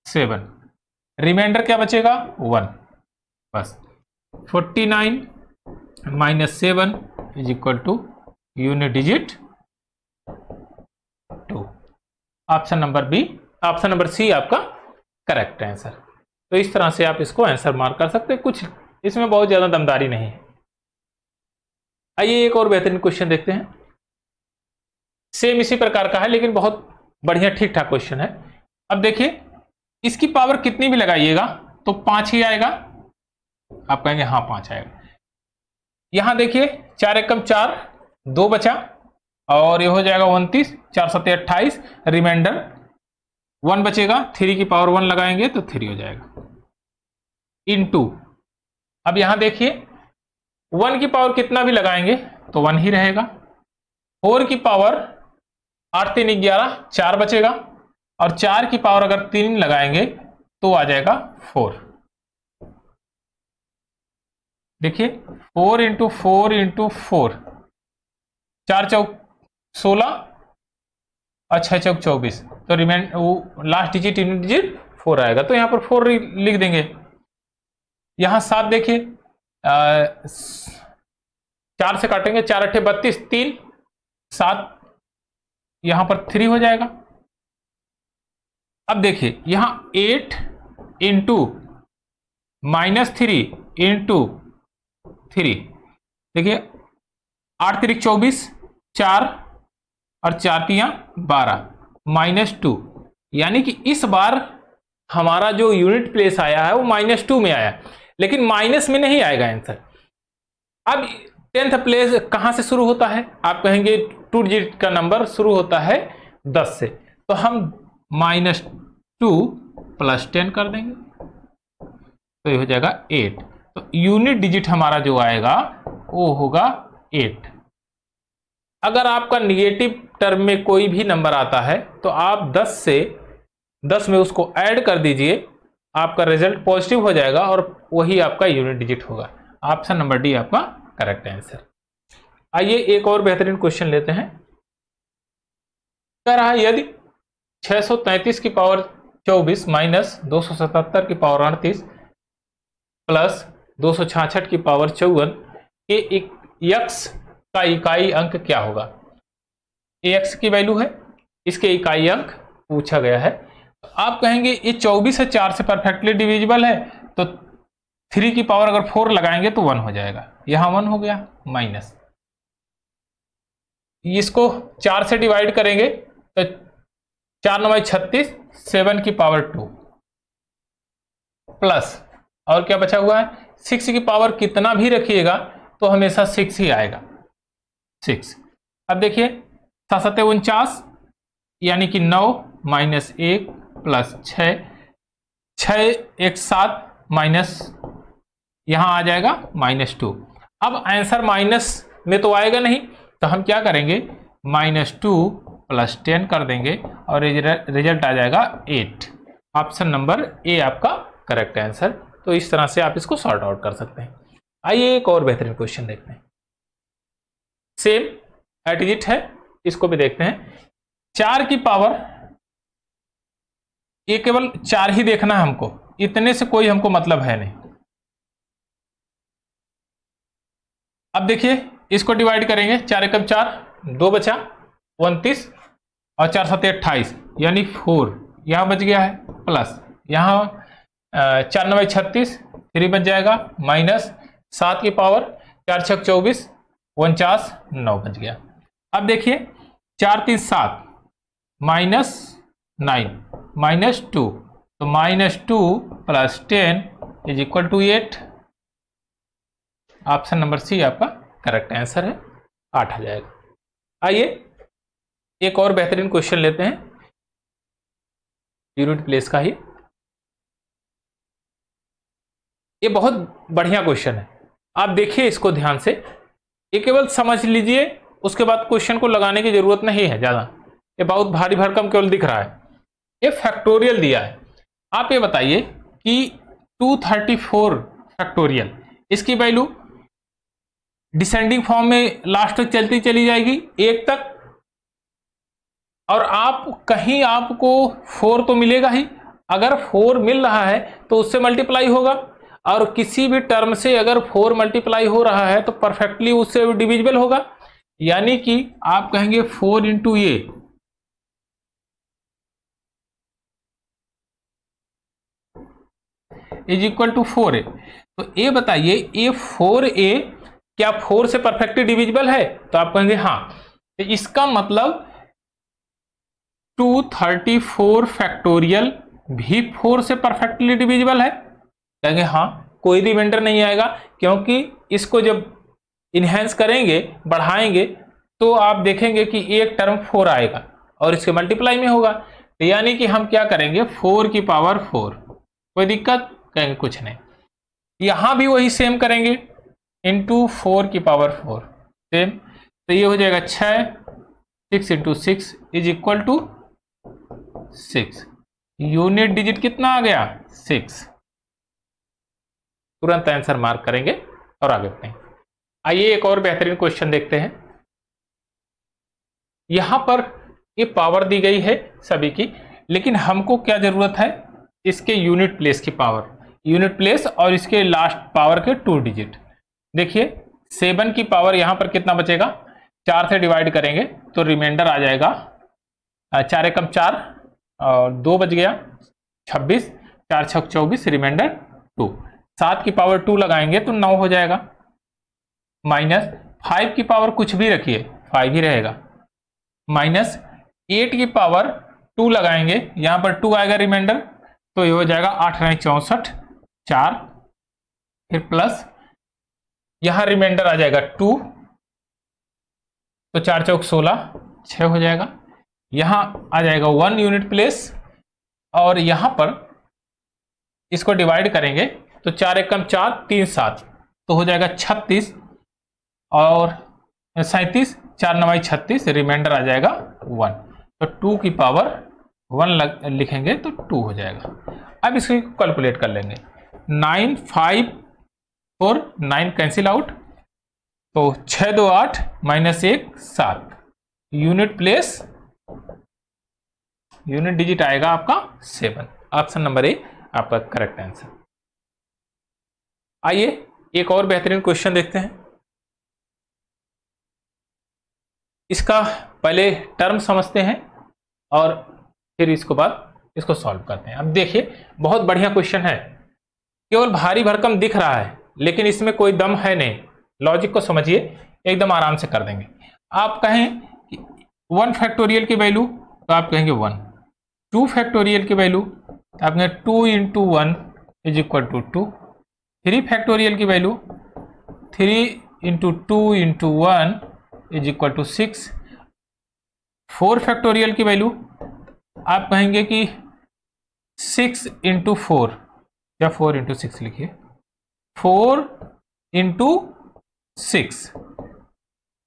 7, रिमाइंडर क्या बचेगा 1, बस 49 minus 7 is equal to unit digit 2। Option number B, option number C आपका करेक्ट आंसर। तो इस तरह से आप इसको आंसर मार्क कर सकते हैं, कुछ इसमें बहुत ज्यादा दमदारी नहीं है। आइए एक और बेहतरीन क्वेश्चन देखते हैं। सेम इसी प्रकार का है लेकिन बहुत बढ़िया ठीक ठाक क्वेश्चन है। अब देखिए इसकी पावर कितनी भी लगाइएगा तो 5 ही आएगा। आप कहेंगे हाँ 5 आएगा। यहां देखिए 4 एकम 4, 2 बचा और ये हो जाएगा 29, 4 सत्ते 28, रिमाइंडर 1 बचेगा, 3 की पावर 1 लगाएंगे तो 3 हो जाएगा इनटू। अब यहां देखिए 1 की पावर कितना भी लगाएंगे तो 1 ही रहेगा। 4 की पावर 8 3 11, 4 बचेगा और 4 की पावर अगर 3 लगाएंगे तो आ जाएगा 4। देखिए 4 इंटू 4 इंटू 4, 4 चौक 16 और 6 चौक 24, तो लास्ट डिजिट यूनिट डिजिट 4 आएगा। तो यहां पर 4 लिख देंगे। यहां 7 देखिए 4 से काटेंगे, 4 अट्ठे 32, 3 7, यहां पर 3 हो जाएगा। अब देखिए यहां 8 इंटू -3 इंटू 3, देखिए 8 3 24, 4 और 4 3 12 -2, यानी कि इस बार हमारा जो यूनिट प्लेस आया है वो -2 में आया, लेकिन माइनस में नहीं आएगा आंसर। अब 10th प्लेस कहां से शुरू होता है? आप कहेंगे 2 डिजिट का नंबर शुरू होता है 10 से, तो हम -2 + 10 कर देंगे तो ये हो जाएगा 8। तो यूनिट डिजिट हमारा जो आएगा वो होगा 8। अगर आपका निगेटिव टर्म में कोई भी नंबर आता है तो आप 10 में उसको ऐड कर दीजिए, आपका रिजल्ट पॉजिटिव हो जाएगा और वही आपका यूनिट डिजिट होगा। ऑप्शन नंबर डी आपका करेक्ट आंसर। आइए एक और बेहतरीन क्वेश्चन लेते हैं। कह रहा है यदि 633 की पावर 24 माइनस 277 की पावर 38 प्लस 266 की पावर 54 के x का इकाई अंक क्या होगा? x की वैल्यू है, इसके इकाई अंक पूछा गया है। आप कहेंगे ये 24 है, 4 से परफेक्टली डिविजिबल है, तो 3 की पावर अगर 4 लगाएंगे तो 1 हो जाएगा। यहां 1 हो गया माइनस, इसको 4 से डिवाइड करेंगे तो 4 9 36, 7 की पावर 2 प्लस और क्या बचा हुआ है 6 की पावर कितना भी रखिएगा तो हमेशा 6 ही आएगा 6। अब देखिए 7 7 49 यानी कि 9 -1 प्लस 6 1 7 माइनस यहां आ जाएगा -2। अब आंसर माइनस में तो आएगा नहीं, तो हम क्या करेंगे -2 + 10 कर देंगे और रिजल्ट आ जाएगा 8। ऑप्शन नंबर ए आपका करेक्ट आंसर। तो इस तरह से आप इसको सॉर्ट आउट कर सकते हैं। आइए एक और बेहतरीन क्वेश्चन देखते हैं। सेम एडिजिट है, इसको भी देखते हैं। 4 की पावर, ये केवल 4 ही देखना है हमको, इतने से कोई हमको मतलब है नहीं। अब देखिए इसको डिवाइड करेंगे, 4 एकम 4, 2 बचा 29 और 4 7 28 यानी 4 यहां बच गया है, प्लस यहां 4 9 36, 3 बच जाएगा, माइनस 7 की पावर 4 6 24, 49 9 बच गया। अब देखिए 4 3 7 -9 -2, तो -2 + 10 = 8। ऑप्शन नंबर सी आपका करेक्ट आंसर है, 8 आ जाएगा। आइए एक और बेहतरीन क्वेश्चन लेते हैं यूनिट प्लेस का ही। ये बहुत बढ़िया क्वेश्चन है, आप देखिए इसको ध्यान से, ये केवल समझ लीजिए, उसके बाद क्वेश्चन को लगाने की जरूरत नहीं है ज्यादा। ये बहुत भारी भरकम केवल दिख रहा है। ये फैक्टोरियल दिया है, आप ये बताइए कि 234 फैक्टोरियल, इसकी वैल्यू डिसेंडिंग फॉर्म में लास्ट तक चलती चली जाएगी 1 तक, और आप कहीं आपको 4 तो मिलेगा ही। अगर 4 मिल रहा है तो उससे मल्टीप्लाई होगा, और किसी भी टर्म से अगर 4 मल्टीप्लाई हो रहा है तो परफेक्टली उससे डिविजिबल होगा। यानी कि आप कहेंगे 4 इंटू ए, = 4a। तो ये बताइए ये 4a क्या 4 से परफेक्टली डिविजिबल है? तो आप कहेंगे हाँ। तो इसका मतलब 234 फैक्टोरियल भी 4 से परफेक्टली डिविजिबल है? कहेंगे हाँ, कोई रिमाइंडर नहीं आएगा, क्योंकि इसको जब इनहेंस करेंगे, बढ़ाएंगे, तो आप देखेंगे कि एक टर्म 4 आएगा और इसके मल्टीप्लाई में होगा। तो यानी कि हम क्या करेंगे, 4 की पावर 4। कोई दिक्कत? कहेंगे कुछ नहीं। यहां भी वही सेम करेंगे, इंटू 4 की पावर 4 सेम। तो ये हो जाएगा 6, 6 इंटू 6 = 6। यूनिट डिजिट कितना आ गया? 6। तुरंत आंसर मार्क करेंगे और आगे बढ़ेंगे। आइए एक और बेहतरीन क्वेश्चन देखते हैं। यहां पर ये पावर दी गई है सभी की, लेकिन हमको क्या जरूरत है, इसके यूनिट प्लेस की पावर, यूनिट प्लेस और इसके लास्ट पावर के 2 डिजिट। देखिए 7 की पावर यहां पर कितना बचेगा, 4 से डिवाइड करेंगे तो रिमाइंडर आ जाएगा 4 एकम 4 और 2 बच गया 26, 4 6 24, रिमाइंडर 2। 7 की पावर 2 लगाएंगे तो 9 हो जाएगा। माइनस 5 की पावर कुछ भी रखिए 5 ही रहेगा। माइनस 8 की पावर 2 लगाएंगे, यहां पर 2 आएगा रिमाइंडर, तो ये हो जाएगा 8 9 64 4, फिर प्लस यहां रिमाइंडर आ जाएगा 2, तो 4 चौक 16 6 हो जाएगा। यहां आ जाएगा 1 यूनिट प्लेस, और यहां पर इसको डिवाइड करेंगे तो 4 एकम 4 3 7, तो हो जाएगा 36 और 37, 4 9 36, रिमाइंडर आ जाएगा 1। तो 2 की पावर 1 लिखेंगे तो 2 हो जाएगा। अब इसको कैलकुलेट कर लेंगे। 9 5 4 9 कैंसिल आउट, तो 6 2 8 -1 7। यूनिट प्लेस, यूनिट डिजिट आएगा आपका 7। ऑप्शन नंबर ए आपका करेक्ट आंसर। आइए एक और बेहतरीन क्वेश्चन देखते हैं। इसका पहले टर्म समझते हैं और फिर इसको बाद इसको सॉल्व करते हैं। अब देखिए बहुत बढ़िया क्वेश्चन है, केवल भारी भरकम दिख रहा है लेकिन इसमें कोई दम है नहीं। लॉजिक को समझिए, एकदम आराम से कर देंगे। आप कहें कि 1 फैक्टोरियल की वैल्यू, तो आप कहेंगे 1। 2 फैक्टोरियल की वैल्यू, तो आप कहेंगे 2 इंटू 1 = 2। 3 फैक्टोरियल की वैल्यू, 3 इंटू 2 इंटू 1 = 6। 4 फैक्टोरियल की वैल्यू आप कहेंगे कि 6 इंटू 4, या 4 इंटू 6 लिखिए, 4 इंटू 6,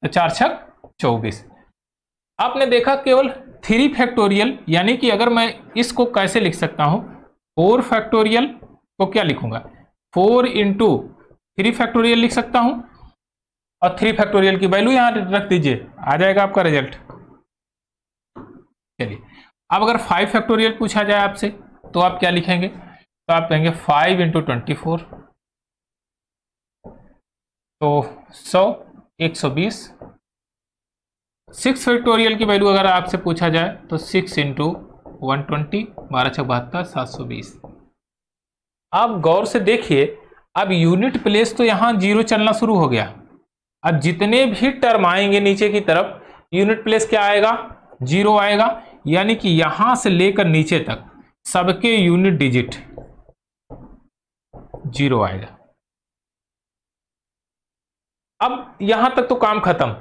तो 4 छक 24। आपने देखा केवल 3 फैक्टोरियल, यानी कि अगर मैं इसको कैसे लिख सकता हूं, 4 फैक्टोरियल को क्या लिखूंगा, 4 इंटू 3 फैक्टोरियल लिख सकता हूं, और 3 फैक्टोरियल की वैल्यू यहां रख दीजिए, आ जाएगा आपका रिजल्ट। चलिए अब अगर 5 फैक्टोरियल पूछा जाए आपसे तो आप क्या लिखेंगे, तो आप कहेंगे 5 इंटू 24, तो 100 120। 6 फैक्टोरियल की वैल्यू अगर आपसे पूछा जाए तो 6 इंटू 120, 12 छक 72, 720। आप गौर से देखिए, अब यूनिट प्लेस तो यहां 0 चलना शुरू हो गया, अब जितने भी टर्म आएंगे नीचे की तरफ, यूनिट प्लेस क्या आएगा, 0 आएगा, यानी कि यहां से लेकर नीचे तक सबके यूनिट डिजिट 0 आएगा। अब यहां तक तो काम खत्म,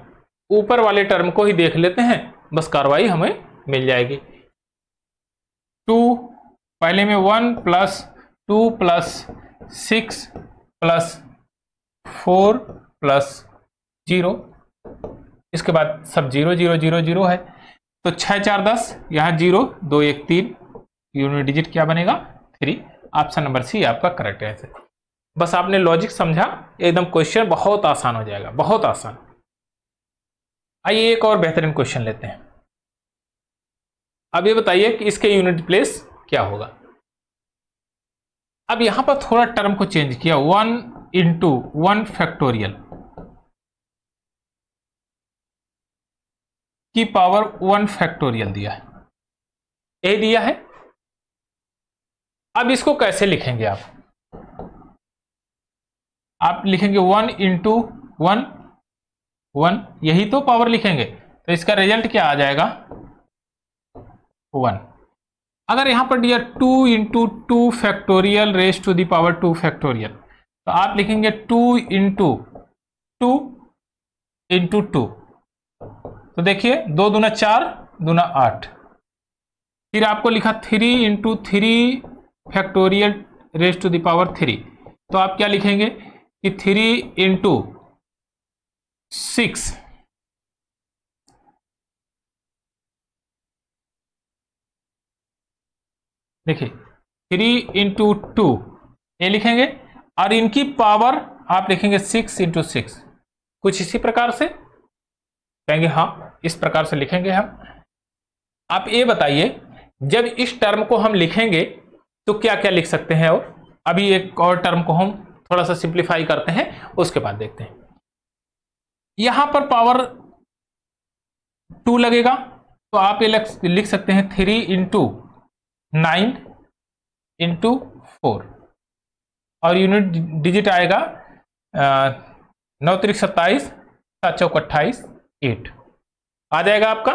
ऊपर वाले टर्म को ही देख लेते हैं, बस कार्रवाई हमें मिल जाएगी। 2 पहले में 1 प्लस 2 प्लस 6 प्लस 4 प्लस 0, इसके बाद सब 0 0 0 0 है, तो 6 4 10, यहाँ 0 2 1 3, यूनिट डिजिट क्या बनेगा 3। ऑप्शन नंबर सी आपका करेक्ट आंसर। बस आपने लॉजिक समझा, एकदम क्वेश्चन बहुत आसान हो जाएगा, बहुत आसान। आइए एक और बेहतरीन क्वेश्चन लेते हैं। अब ये बताइए कि इसके यूनिट प्लेस क्या होगा। अब यहां पर थोड़ा टर्म को चेंज किया, 1 इंटू 1 फैक्टोरियल की पावर 1 फैक्टोरियल दिया है, ए दिया है। अब इसको कैसे लिखेंगे आप लिखेंगे 1 इंटू 1 1, यही तो पावर लिखेंगे, तो इसका रिजल्ट क्या आ जाएगा 1। अगर यहां पर दिया 2 into 2 factorial raise to the power 2 factorial, तो आप लिखेंगे 2 इंटू 2 इंटू 2, तो देखिए 2 दूना 4 दूना 8। फिर आपको लिखा 3 into 3 factorial raise to the power 3, तो आप क्या लिखेंगे कि 3 इंटू 6 देखिए 3 इंटू 2 ये लिखेंगे, और इनकी पावर आप लिखेंगे 6 इंटू 6, कुछ इसी प्रकार से कहेंगे, हाँ इस प्रकार से लिखेंगे हम। आप ये बताइए जब इस टर्म को हम लिखेंगे तो क्या क्या लिख सकते हैं, और अभी एक और टर्म को हम थोड़ा सा सिंप्लीफाई करते हैं, उसके बाद देखते हैं। यहां पर पावर 2 लगेगा, तो आप ये लिख सकते हैं 3 इंटू 9 इंटू 4, और यूनिट डिजिट आएगा 9 3 27 7 चौक 28 8 आ जाएगा आपका।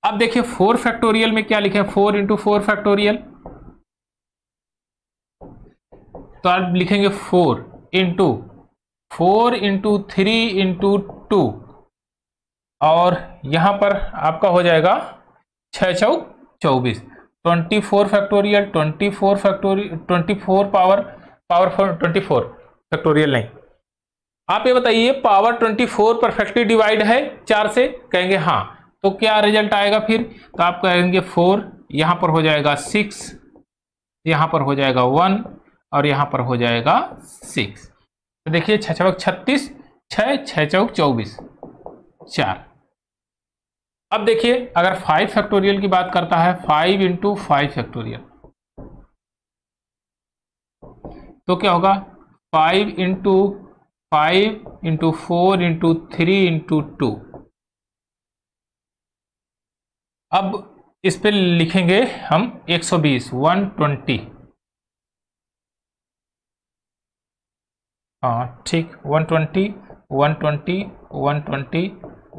अब देखिए 4 फैक्टोरियल में क्या लिखे हैं, 4 इंटू 4 फैक्टोरियल, तो आप लिखेंगे 4 इंटू 4 इंटू 3 इंटू 2, और यहां पर आपका हो जाएगा 6 चौक 24, 24 फैक्टोरियल 24 फैक्टोरियल 24 पावर 24 फैक्टोरियल नहीं। आप ये बताइए पावर 24 परफेक्टली डिवाइड है 4 से, कहेंगे हाँ, तो क्या रिजल्ट आएगा फिर, तो आप कहेंगे 4, यहां पर हो जाएगा 6, यहां पर हो जाएगा 1, और यहां पर हो जाएगा 6। तो देखिए 6 चौक 36, 6 चौक 24 4। अब देखिए अगर 5 फैक्टोरियल की बात करता है, 5 इंटू 5 फैक्टोरियल, तो क्या होगा 5 इंटू 5 इंटू 4 इंटू 3 इंटू 2। अब इस पे लिखेंगे हम 120 120, हाँ ठीक 120 120 120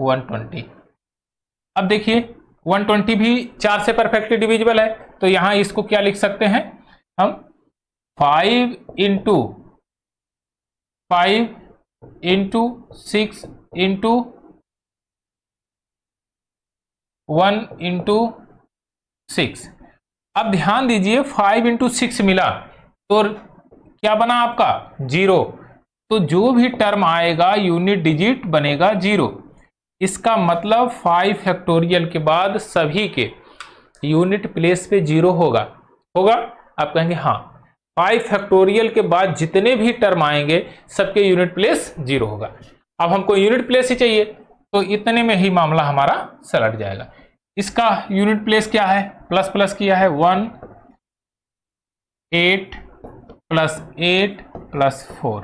120। अब देखिए 120 भी 4 से परफेक्टली डिविजिबल है, तो यहां इसको क्या लिख सकते हैं हम 5 इंटू 5 इंटू 6 इंटू 1 इंटू 6। अब ध्यान दीजिए 5 इंटू 6 मिला तो क्या बना आपका 0, तो जो भी टर्म आएगा यूनिट डिजिट बनेगा 0। इसका मतलब 5 फैक्टोरियल के बाद सभी के यूनिट प्लेस पे 0 होगा। आप कहेंगे हाँ 5 फैक्टोरियल के बाद जितने भी टर्म आएंगे सबके यूनिट प्लेस 0 होगा। अब हमको यूनिट प्लेस ही चाहिए, तो इतने में ही मामला हमारा सलट जाएगा। इसका यूनिट प्लेस क्या है, प्लस प्लस किया है 1 8 प्लस 8 प्लस 4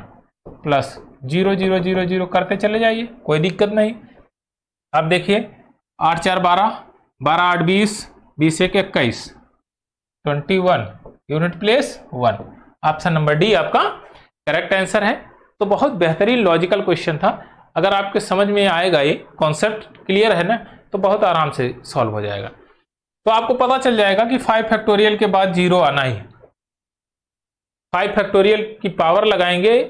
प्लस 0 0 0 0 करते चले जाइए, कोई दिक्कत नहीं। अब देखिए 8 4 12 12 8 20 20 1 21 21 unit place 1। Option number D आपका करेक्ट आंसर है। तो बहुत बेहतरीन लॉजिकल क्वेश्चन था। अगर आपके समझ में आएगा, ये कॉन्सेप्ट क्लियर है ना, तो बहुत आराम से सॉल्व हो जाएगा। तो आपको पता चल जाएगा कि 5 फैक्टोरियल के बाद 0 आना ही है। 5 फैक्टोरियल की पावर लगाएंगे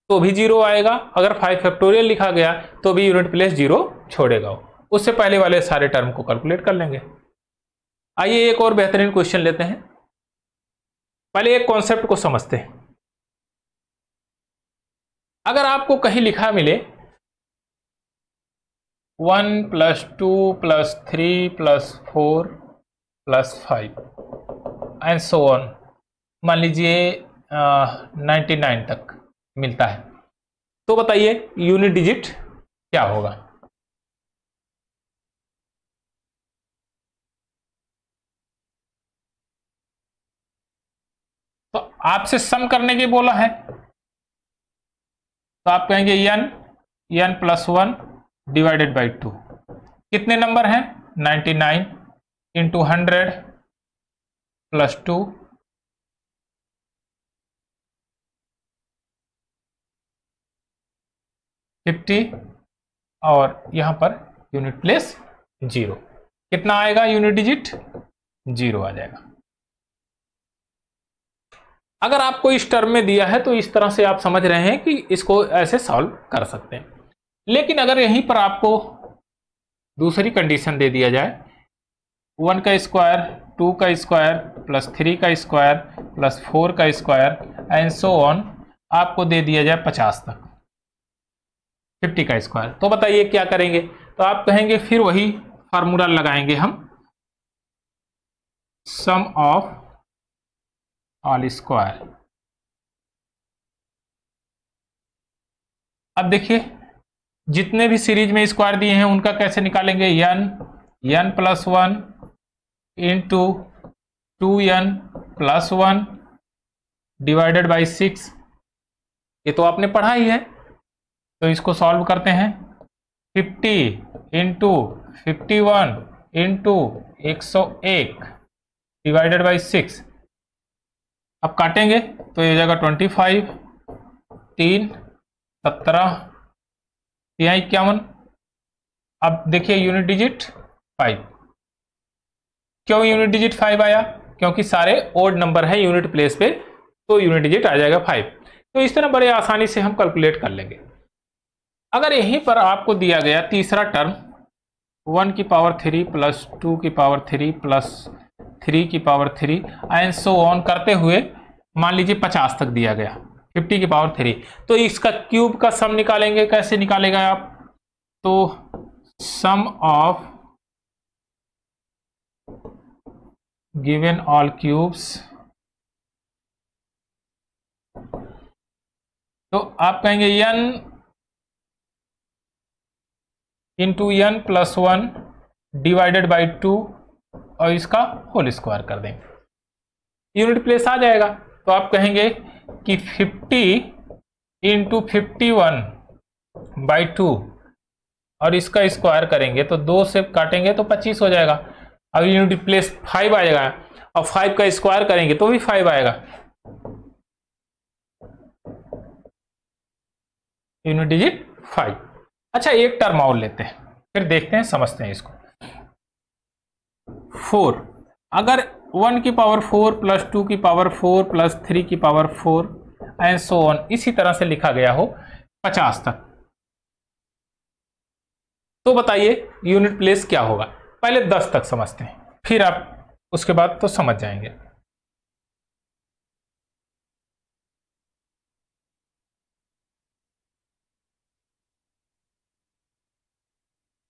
तो भी 0 आएगा, अगर 5 फैक्टोरियल लिखा गया तो भी यूनिट प्लेस 0 छोड़ेगा। उससे पहले वाले सारे टर्म को कैलकुलेट कर लेंगे। आइए एक और बेहतरीन क्वेश्चन लेते हैं। पहले एक कॉन्सेप्ट को समझते हैं। अगर आपको कहीं लिखा मिले 1 + 2 + 3 + 4 + 5 एंड सो ऑन, मान लीजिए 99 तक मिलता है, तो बताइए यूनिट डिजिट क्या होगा। तो आपसे सम करने के बोला है, तो आप कहेंगे n + 1 / 2। कितने नंबर हैं? 99 × 100 + 2 50, और यहां पर यूनिट प्लेस 0। कितना आएगा यूनिट डिजिट? 0 आ जाएगा। अगर आपको इस टर्म में दिया है तो इस तरह से आप समझ रहे हैं कि इसको ऐसे सॉल्व कर सकते हैं। लेकिन अगर यहीं पर आपको दूसरी कंडीशन दे दिया जाए, 1 का स्क्वायर, 2 का स्क्वायर + 3 का स्क्वायर + 4 का स्क्वायर एंड सो ऑन, आपको दे दिया जाए 50 तक, 50 का स्क्वायर, तो बताइए क्या करेंगे? तो आप कहेंगे फिर वही फार्मूला लगाएंगे हम, सम ऑफ ऑल स्क्वायर। अब देखिए जितने भी सीरीज में स्क्वायर दिए हैं उनका कैसे निकालेंगे? n + 1 × 2n + 1 / 6। ये तो आपने पढ़ा ही है, तो इसको सॉल्व करते हैं। 50 × 51 × 101 / 6। अब काटेंगे तो ये हो जाएगा 25, 3 17, 51। अब देखिए यूनिट डिजिट 5। क्यों यूनिट डिजिट 5 आया? क्योंकि सारे ओड नंबर है यूनिट प्लेस पे, तो यूनिट डिजिट आ जाएगा 5। तो इस तरह बड़े आसानी से हम कैलकुलेट कर लेंगे। अगर यहीं पर आपको दिया गया तीसरा टर्म 1 की पावर 3 + 2 की पावर 3 + 3 की पावर 3 एंड सो ऑन करते हुए मान लीजिए 50 तक दिया गया, 50 की पावर 3, तो इसका क्यूब का सम निकालेंगे। कैसे निकालेगा आप? तो सम ऑफ गिवन ऑल क्यूब्स, तो आप कहेंगे n × n + 1 / 2 और इसका होल स्क्वायर कर देंगे, यूनिट प्लेस आ जाएगा। तो आप कहेंगे कि 50 × 51/2 और इसका स्क्वायर करेंगे तो 2 से काटेंगे तो 25 हो जाएगा। अब यूनिट प्लेस 5 आ जाएगा, और 5 का स्क्वायर करेंगे तो भी 5 आएगा, यूनिट डिजिट 5। अच्छा एक टर्म और लेते हैं, फिर देखते हैं, समझते हैं इसको। 4, अगर 1 की पावर 4 + 2 की पावर 4 + 3 की पावर 4 एंड सो ऑन इसी तरह से लिखा गया हो 50 तक, तो बताइए यूनिट प्लेस क्या होगा? पहले 10 तक समझते हैं, फिर आप उसके बाद तो समझ जाएंगे।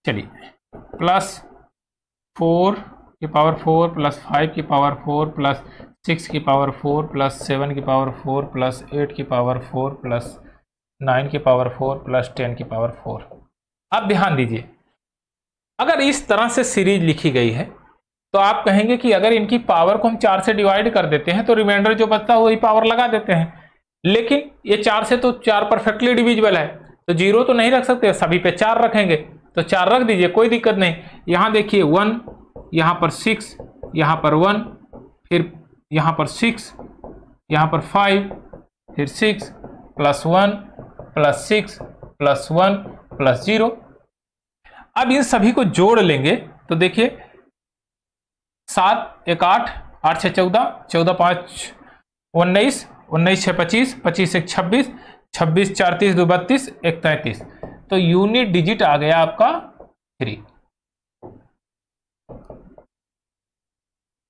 चलिए, +4 की पावर 4 + 5 की पावर 4 + 6 की पावर 4 + 7 की पावर 4 + 8 की पावर 4 + 9 की पावर 4 + 10 की पावर 4। अब ध्यान दीजिए, अगर इस तरह से सीरीज लिखी गई है तो आप कहेंगे कि अगर इनकी पावर को हम 4 से डिवाइड कर देते हैं तो रिमाइंडर जो बचता है वही पावर लगा देते हैं। लेकिन ये 4 से तो 4 परफेक्टली डिविजिबल है, तो 0 तो नहीं रख सकते, सभी पे 4 रखेंगे, तो 4 रख दीजिए, कोई दिक्कत नहीं। यहां देखिए 1, यहां पर 6, यहां पर 1, फिर यहां पर 6, यहां पर 5, फिर 6 + 1 प्लस 6 प्लस 1 प्लस 0। अब इन सभी को जोड़ लेंगे तो देखिए 7 1 8, 8 6 14, 14 5 19, 19 6 25, 25 1 26, 26 4 30 2 32, 1 33। तो यूनिट डिजिट आ गया आपका 3।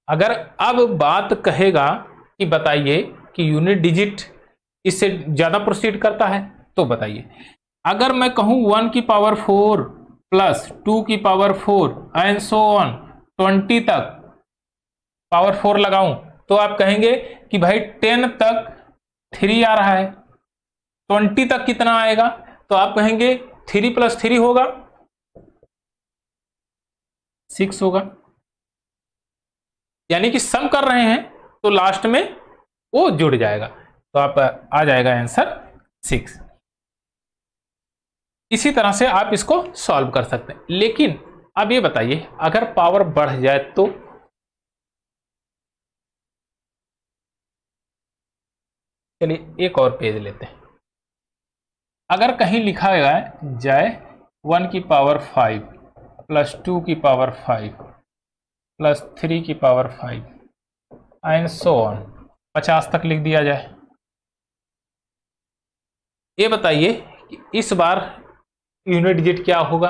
अगर अब बात कहेगा कि बताइए कि यूनिट डिजिट इससे ज्यादा प्रोसीड करता है तो बताइए। अगर मैं कहूं 1 की पावर 4 प्लस 2 की पावर 4 एंड सो ऑन 20 तक पावर 4 लगाऊं तो आप कहेंगे कि भाई 10 तक 3 आ रहा है, 20 तक कितना आएगा? तो आप कहेंगे 3 प्लस 3 होगा 6 होगा। यानी कि सम कर रहे हैं तो लास्ट में वो जुड़ जाएगा, तो आप आ जाएगा आंसर 6। इसी तरह से आप इसको सॉल्व कर सकते हैं। लेकिन अब ये बताइए अगर पावर बढ़ जाए तो चलिए एक और पेज लेते हैं। अगर कहीं लिखा जाए 1 की पावर 5 प्लस 2 की पावर 5 प्लस 3 की पावर 5 एंड सो ऑन 50 तक लिख दिया जाए, ये बताइए कि इस बार यूनिट डिजिट क्या होगा?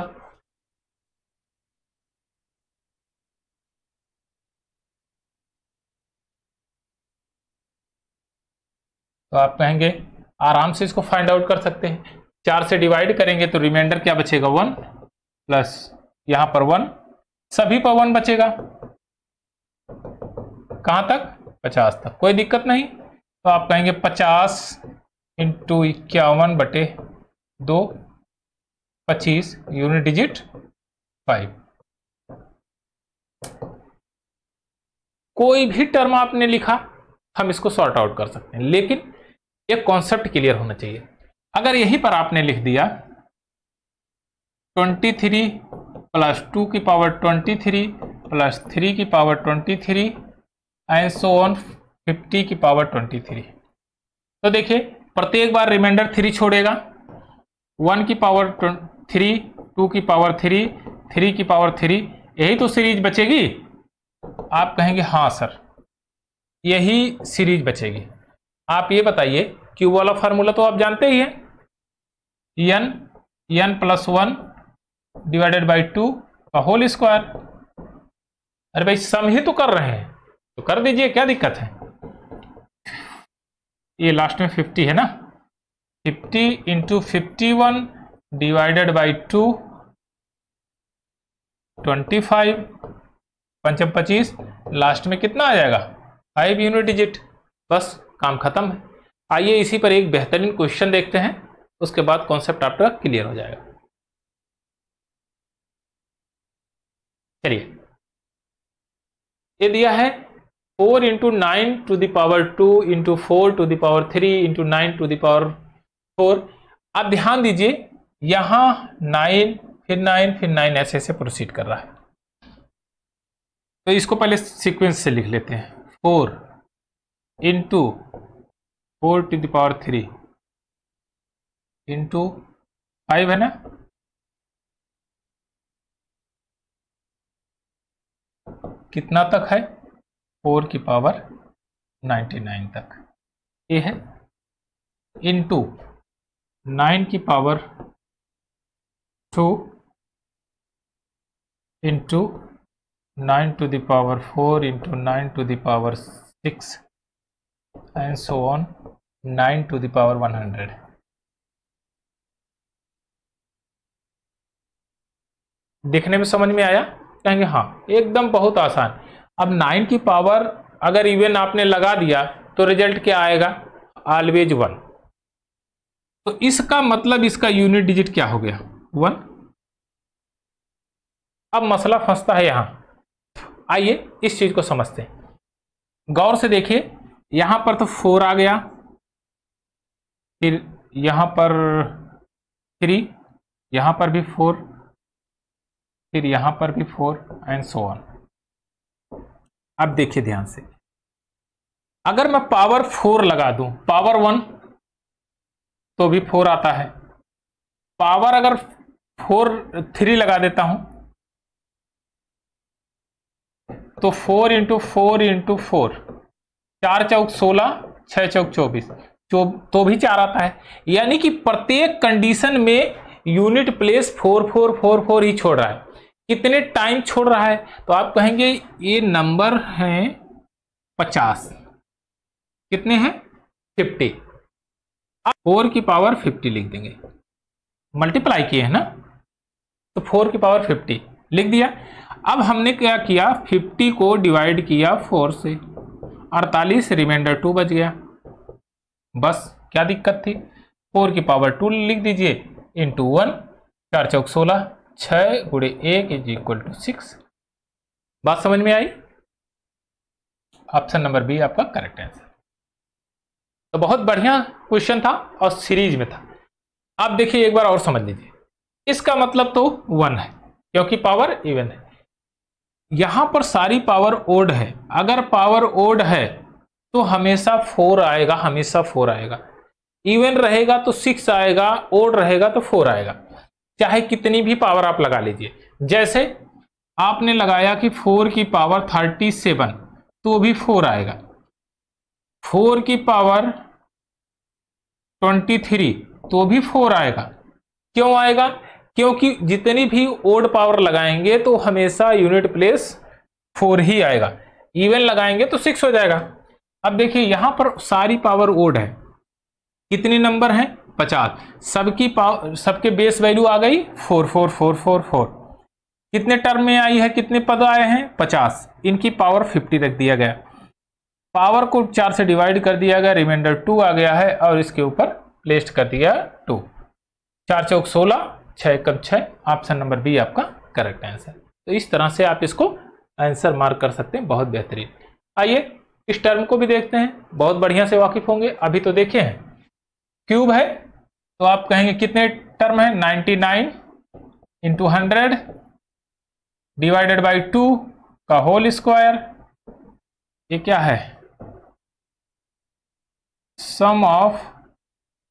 तो आप कहेंगे आराम से इसको फाइंड आउट कर सकते हैं। 4 से डिवाइड करेंगे तो रिमाइंडर क्या बचेगा 1 प्लस यहां पर 1, सभी पर 1 बचेगा। कहां तक? 50 तक। कोई दिक्कत नहीं। तो आप कहेंगे 50 इंटू 51 बटे 2, 25, यूनिट डिजिट 5। कोई भी टर्म आपने लिखा हम इसको सॉर्ट आउट कर सकते हैं, लेकिन एक कॉन्सेप्ट क्लियर होना चाहिए। अगर यहीं पर आपने लिख दिया 23 प्लस 2 की पावर 23 प्लस 3 की पावर 23 एंड सो ऑन 50 की पावर 23, तो देखिए प्रत्येक बार रिमाइंडर 3 छोड़ेगा। 1 की पावर 3, 2 की पावर 3, 3 की पावर 3, यही तो सीरीज बचेगी। आप कहेंगे हाँ सर यही सीरीज बचेगी। आप ये बताइए क्यू वाला फार्मूला तो आप जानते ही हैं, n प्लस 1 डिवाइडेड बाई 2 का होल स्क्वायर। अरे भाई सम ही तो कर रहे हैं तो कर दीजिए, क्या दिक्कत है? ये लास्ट में 50 है ना, 50 इंटू 51 डिवाइडेड बाई 2 25, पंचम 25, लास्ट में कितना आ जाएगा 5 यूनिट डिजिट। बस काम खत्म है। आइए इसी पर एक बेहतरीन क्वेश्चन देखते हैं, उसके बाद कॉन्सेप्ट आपका क्लियर हो जाएगा। चलिए ये दिया है 4 into 9 to the power 2 into 4 to the power 3 into 9 to the power 4। आप ध्यान दीजिए यहां 9 फिर 9 फिर 9 ऐसे ऐसे प्रोसीड कर रहा है। तो इसको पहले सीक्वेंस से लिख लेते हैं। 4 into 4 to the power 3 into 5 है ना, कितना तक है 4 की पावर 99 तक ये है, इंटू 9 की power 2 into 9 to the power 4 into 9 to the power 6 and so on 9 to the power 100। देखने में समझ में आया? कहेंगे हाँ एकदम बहुत आसान। अब 9 की पावर अगर इवन आपने लगा दिया तो रिजल्ट क्या आएगा? ऑलवेज 1। तो इसका मतलब इसका यूनिट डिजिट क्या हो गया 1। अब मसला फंसता है यहां। आइए इस चीज को समझते हैं, गौर से देखिए। यहां पर तो 4 आ गया, फिर यहां पर 3, यहां पर भी 4, फिर यहां पर भी 4 एंड सो ऑन। अब देखिए ध्यान से, अगर मैं पावर 4 लगा दूं पावर 1 तो भी 4 आता है। पावर अगर 3 लगा देता हूं तो 4 इंटू 4 इंटू 4, 4 चौक 16, 6 चौक 24, तो भी 4 आता है। यानी कि प्रत्येक कंडीशन में यूनिट प्लेस 4 4 4 4 ही छोड़ रहा है। कितने टाइम छोड़ रहा है? तो आप कहेंगे ये नंबर हैं 50। कितने हैं? 50। आप 4 की पावर 50 लिख देंगे, मल्टीप्लाई किए हैं ना, तो 4 की पावर 50 लिख दिया। अब हमने क्या किया, 50 को डिवाइड किया 4 से, 48, रिमाइंडर 2 बच गया। बस क्या दिक्कत थी? 4 की पावर 2 लिख दीजिए इंटू 1, 4 चौक 16, 6 गुणे 1 इज इक्वल टू 6। बात समझ में आई? ऑप्शन नंबर बी आपका करेक्ट आंसर। तो बहुत बढ़िया क्वेश्चन था और सीरीज में था। आप देखिए एक बार और समझ लीजिए। इसका मतलब तो 1 है क्योंकि पावर इवन है। यहां पर सारी पावर ओड है। अगर पावर ओड है तो हमेशा 4 आएगा, हमेशा 4 आएगा। इवन रहेगा तो 6 आएगा, ओड रहेगा तो 4 आएगा, चाहे कितनी भी पावर आप लगा लीजिए। जैसे आपने लगाया कि 4 की पावर 37 तो भी 4 आएगा, 4 की पावर 23 तो भी 4 आएगा। क्यों आएगा? क्योंकि जितनी भी ओड पावर लगाएंगे तो हमेशा यूनिट प्लेस 4 ही आएगा। इवन लगाएंगे तो 6 हो जाएगा। अब देखिए यहां पर सारी पावर ओड है। कितने नंबर हैं? 50। सबके बेस वैल्यू आ गई 4 4 4 4 4। कितने टर्म में आई है, कितने पद आए हैं? 50। इनकी पावर 50 रख दिया गया, पावर को 4 से डिवाइड कर दिया गया, रिमाइंडर 2 आ गया है और इसके ऊपर प्लेस कर दिया 2। 4 चौक 16, 6 एकम 6। ऑप्शन नंबर बी आपका करेक्ट आंसर। तो इस तरह से आप इसको आंसर मार्क कर सकते हैं। बहुत बेहतरीन। आइए इस टर्म को भी देखते हैं, बहुत बढ़िया से वाकिफ होंगे। अभी तो देखे हैं क्यूब है तो आप कहेंगे कितने टर्म है? 99 इंटू 100 डिवाइडेड बाई 2 का होल स्क्वायर। ये क्या है? सम ऑफ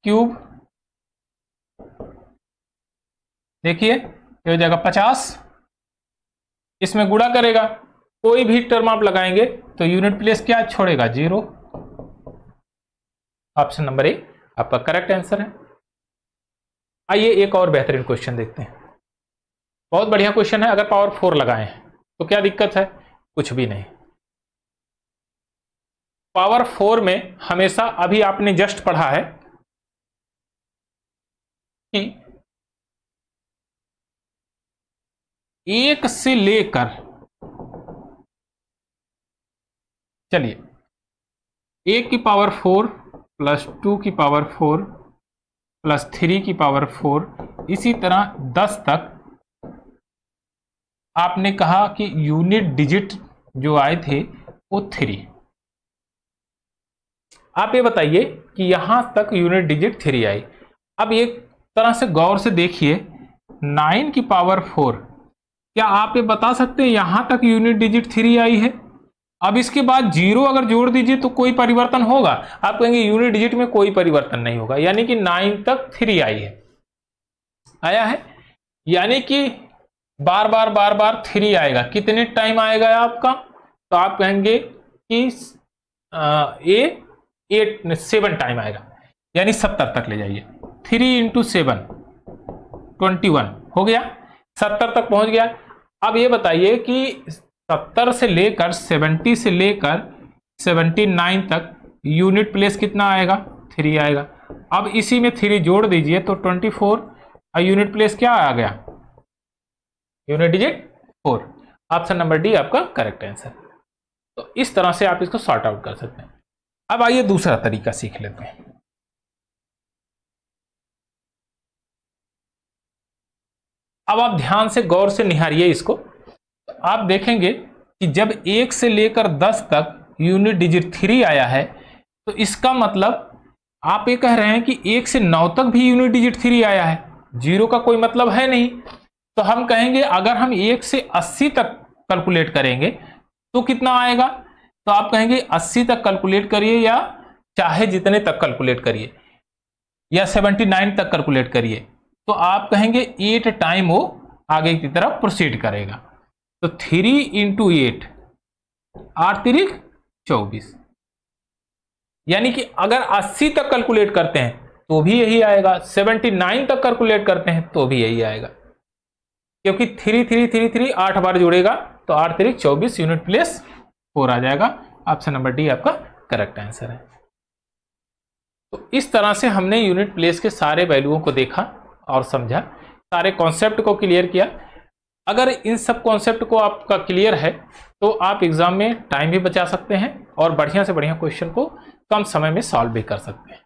क्यूब। देखिए ये हो जाएगा 50। इसमें गुणा करेगा, कोई भी टर्म आप लगाएंगे तो यूनिट प्लेस क्या छोड़ेगा? 0। ऑप्शन नंबर ए आपका करेक्ट आंसर है। आइए एक और बेहतरीन क्वेश्चन देखते हैं। बहुत बढ़िया क्वेश्चन है। अगर पावर 4 लगाए तो क्या दिक्कत है? कुछ भी नहीं। पावर 4 में हमेशा, अभी आपने जस्ट पढ़ा है कि 1 से लेकर, चलिए 1 की पावर 4 प्लस 2 की पावर 4 प्लस 3 की पावर 4, इसी तरह 10 तक आपने कहा कि यूनिट डिजिट जो आए थे वो 3। आप ये बताइए कि यहां तक यूनिट डिजिट 3 आई। अब एक तरह से गौर से देखिए, 9 की पावर 4, क्या आप ये बता सकते हैं यहां तक यूनिट डिजिट 3 आई है? अब इसके बाद 0 अगर जोड़ दीजिए तो कोई परिवर्तन होगा? आप कहेंगे यूनिट डिजिट में कोई परिवर्तन नहीं होगा, यानी कि 9 तक 3 आई है, आया है। यानी कि बार बार 3 आएगा। कितने टाइम आएगा आपका? तो आप कहेंगे कि 7 टाइम आएगा, यानी 70 तक ले जाइए। 3 इंटू 7 21 हो गया, 70 तक पहुंच गया। अब ये बताइए कि 70 से लेकर 70 से लेकर 79 तक यूनिट प्लेस कितना आएगा? 3 आएगा। अब इसी में 3 जोड़ दीजिए तो 24 और यूनिट प्लेस क्या आ गया? Unit digit 4। Option number D आपका करेक्ट आंसर। तो इस तरह से आप इसको सॉर्ट आउट कर सकते हैं। अब आइए दूसरा तरीका सीख लेते हैं। अब आप ध्यान से गौर से निहारिए इसको। तो आप देखेंगे कि जब 1 से लेकर 10 तक यूनिट डिजिट 3 आया है तो इसका मतलब आप ये कह रहे हैं कि 1 से 9 तक भी यूनिट डिजिट 3 आया है। 0 का कोई मतलब है नहीं। तो हम कहेंगे अगर हम 1 से 80 तक कैलकुलेट करेंगे तो कितना आएगा? तो आप कहेंगे 80 तक कैलकुलेट करिए या चाहे जितने तक कैलकुलेट करिए, या 79 तक कैलकुलेट करिए, तो आप कहेंगे 8 टाइम वो आगे की तरफ प्रोसीड करेगा। तो 3 इंटू 8 8 तिरिक 24, यानी कि अगर 80 तक कैलकुलेट करते हैं तो भी यही आएगा, 79 तक कैलकुलेट करते हैं तो भी यही आएगा, क्योंकि 3 3 3 3 8 बार जुड़ेगा तो 8 तिरिक 24 यूनिट प्लेस 4 आ जाएगा। ऑप्शन नंबर डी आपका करेक्ट आंसर है। तो इस तरह से हमने यूनिट प्लेस के सारे वैल्यूओं को देखा और समझा, सारे कॉन्सेप्ट को क्लियर किया। अगर इन सब कॉन्सेप्ट को आपका क्लियर है तो आप एग्जाम में टाइम भी बचा सकते हैं और बढ़िया से बढ़िया क्वेश्चन को कम समय में सॉल्व भी कर सकते हैं।